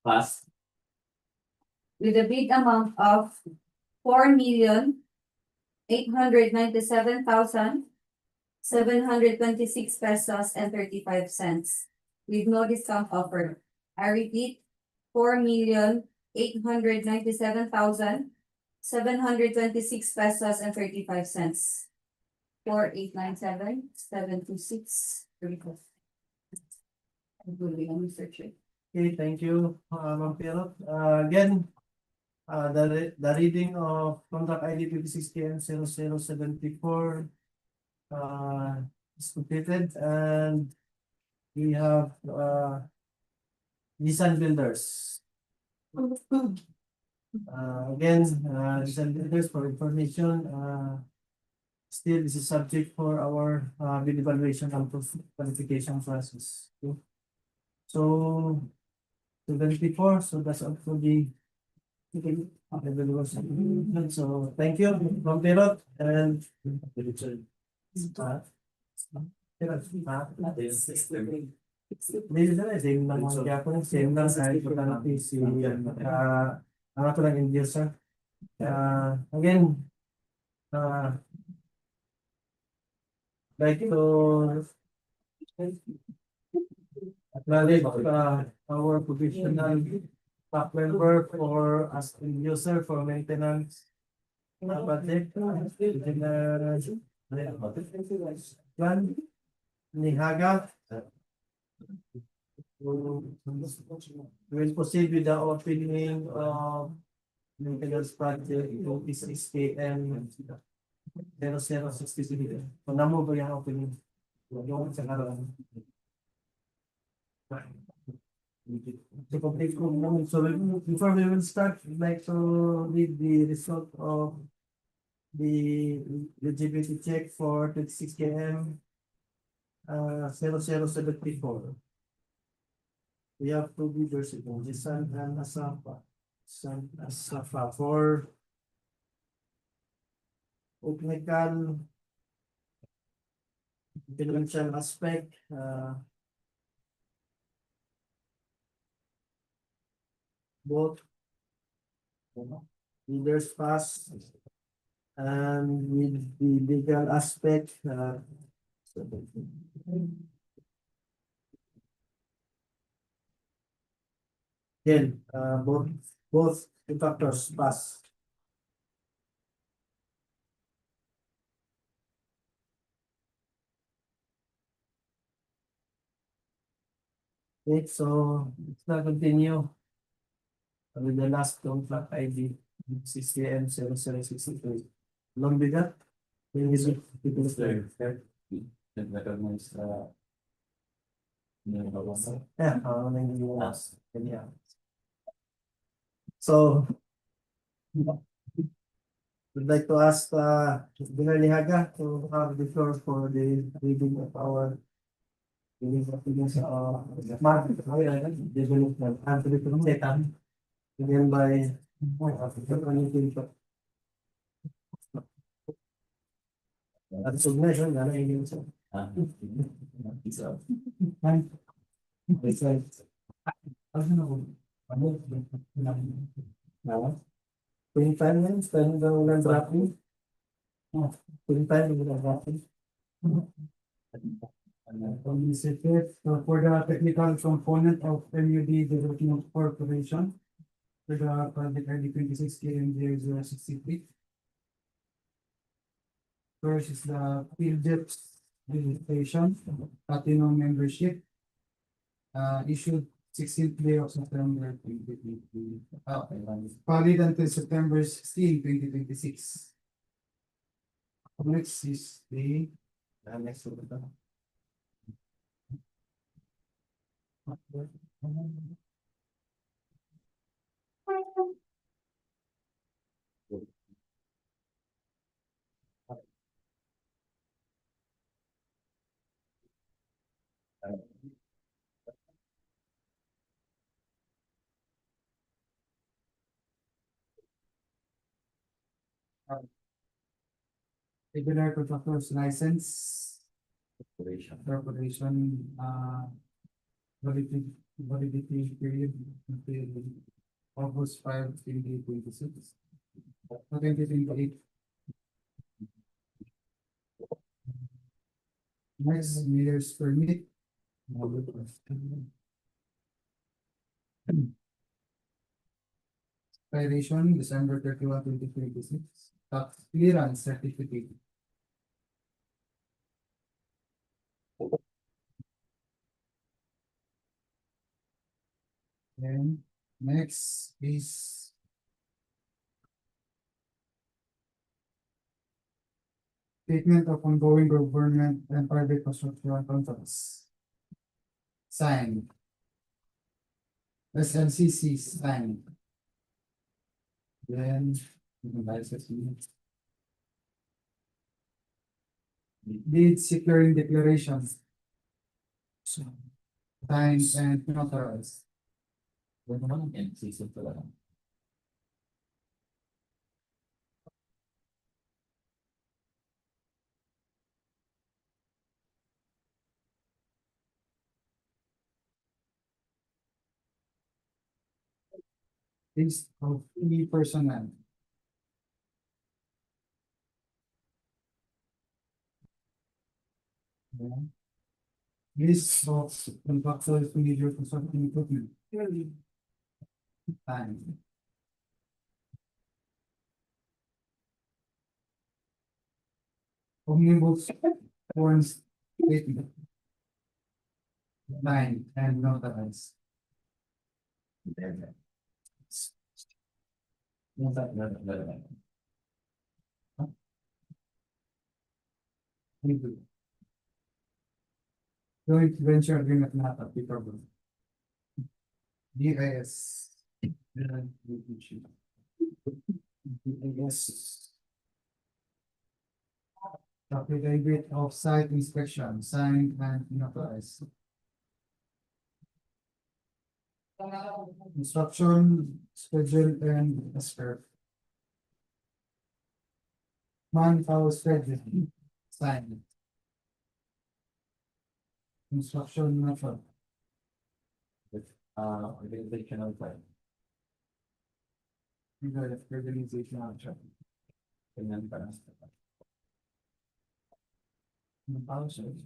Pass. With a bid amount of 4,897,726 pesos and 35 cents. With no discount offered. I repeat, 4,897,726 pesos and 35 cents. 4,897,726. Okay, thank you, Ma'am Pierrot. Again, the reading of contract ID 26KM0074 is completed, and we have Nissan Builders. Again, Nissan Builders, for information, still this is subject for our bid evaluation and qualification process. Okay. So 74, so that's also the so thank you, Ma'am Pierrot, and Hindi na same lang kaya po same lang kahit ko lang si ano ko lang in sir. Again, like to acknowledge our professional staff member for as in user for maintenance project plan ni Haga. We will proceed with the opening of maintenance project to PCSKM 0063. So namo ba yung opening? Yung sa karon. So before we will start, I'd like to read the result of the eligibility check for 26KM 0074. We have two bidders ito, Jisan and Asafa. Jisan Asafa for technical financial aspect, both leaders pass and with the legal aspect, again, both the factors pass. Okay, so let's now continue with the last contract ID, 6 AM 7/7/63. Long with that? Is it? Then recognize, Yeah, nang last. Yeah. So, would like to ask, General Lihaga to have the floor for the reading of our market development and development again by resignation, so, Quintan yan, stand daw ng dropping. Quintan yung dropping. For the technical component of MUD Development Corporation, for the project ID 26 KMJ 063. First is the field depth registration, platinum membership. Issued 16th day of September 2020. Valid until September 16, 2026. Next is the Next one ito. regular contractor's license. Corporation, validity period until August 5, 2026. 2028. Next, mayor's permit. Expiration December 31, 2026. Tax clearance certificate. Then next is statement of ongoing government and private construction contracts. Signed. SLCC signed. Then deed securing declarations. Signed and notarized. Ano naman ang season talaga? List of key personnel. List of contractors to major construction equipment. Time. Omnibus forms statement. Nine and notarized. Joint venture agreement not applicable. DIS. DIS. Affidavit of site inspection, signed and notarized. Instruction, schedule and escrow. Manpower schedule, signed. Instruction method. Organizational plan. Organizational chart. Ganyan pa. Manpower schedule.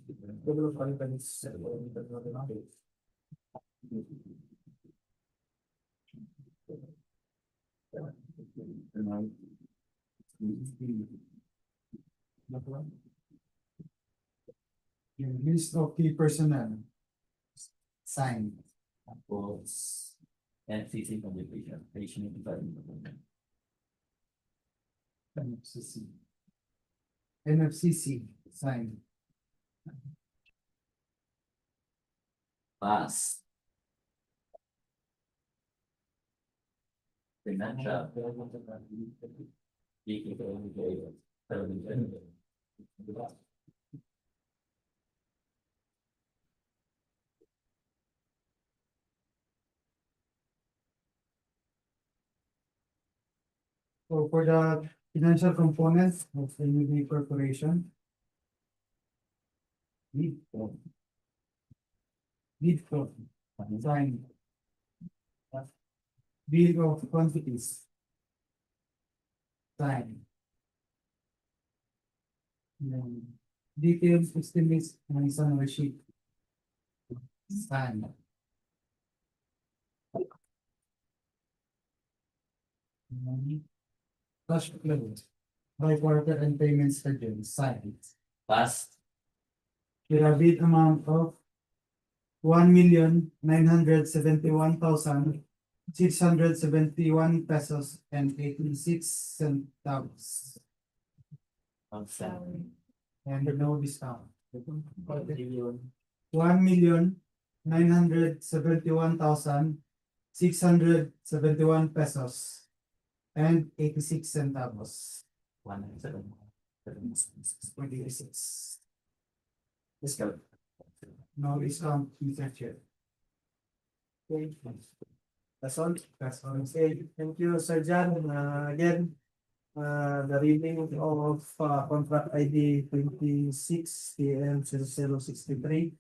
List of key personnel. Signed. Tapos, NCC publication, patient environment. NFCC. NFCC, sign. Pass. Financial. So for the financial component of NUB Corporation. Lead form. Lead form, sign. Bill of quantities. Sign. Then details estimates ng isang receipt. Sign. Cash flow. By quarter and payment schedule, sign. Pass. With a bid amount of 1,971,671 pesos and 86 centavos. Outstanding. And no discount. 1,971,671 pesos and 86 centavos. 26. Discount. No discount, Mr. Chair. Okay. That's all. Okay, thank you, Sir John. Again, the reading of contract ID 26 TM 0063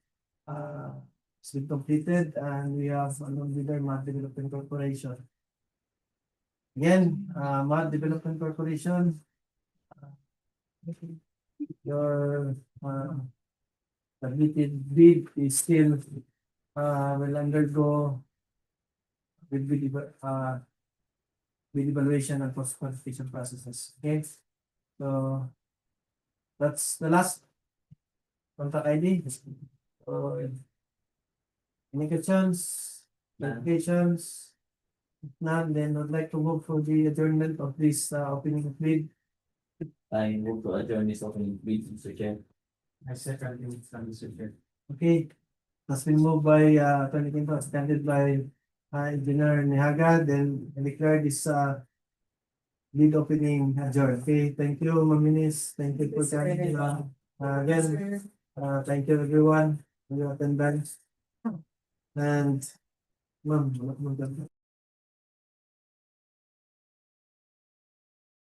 has been completed, and we have along with our Mad Development Corporation. Again, Mad Development Corporation, your submitted bid is still will undergo with evaluation and post qualification processes. Okay, so that's the last contact ID. So, any questions, clarifications? If not, then I'd like to move for the adjournment of this opening of bid. I move to adjourn this opening bid, Mr. Chair. I second you, Mr. Chair. Okay, that's been moved by Attorney Quinto, extended by Engineer Nihaga, then I declare this bid opening adjourned. Okay, thank you, Maminis. Thank you for joining. Again, thank you everyone for your attendance. And ma'am,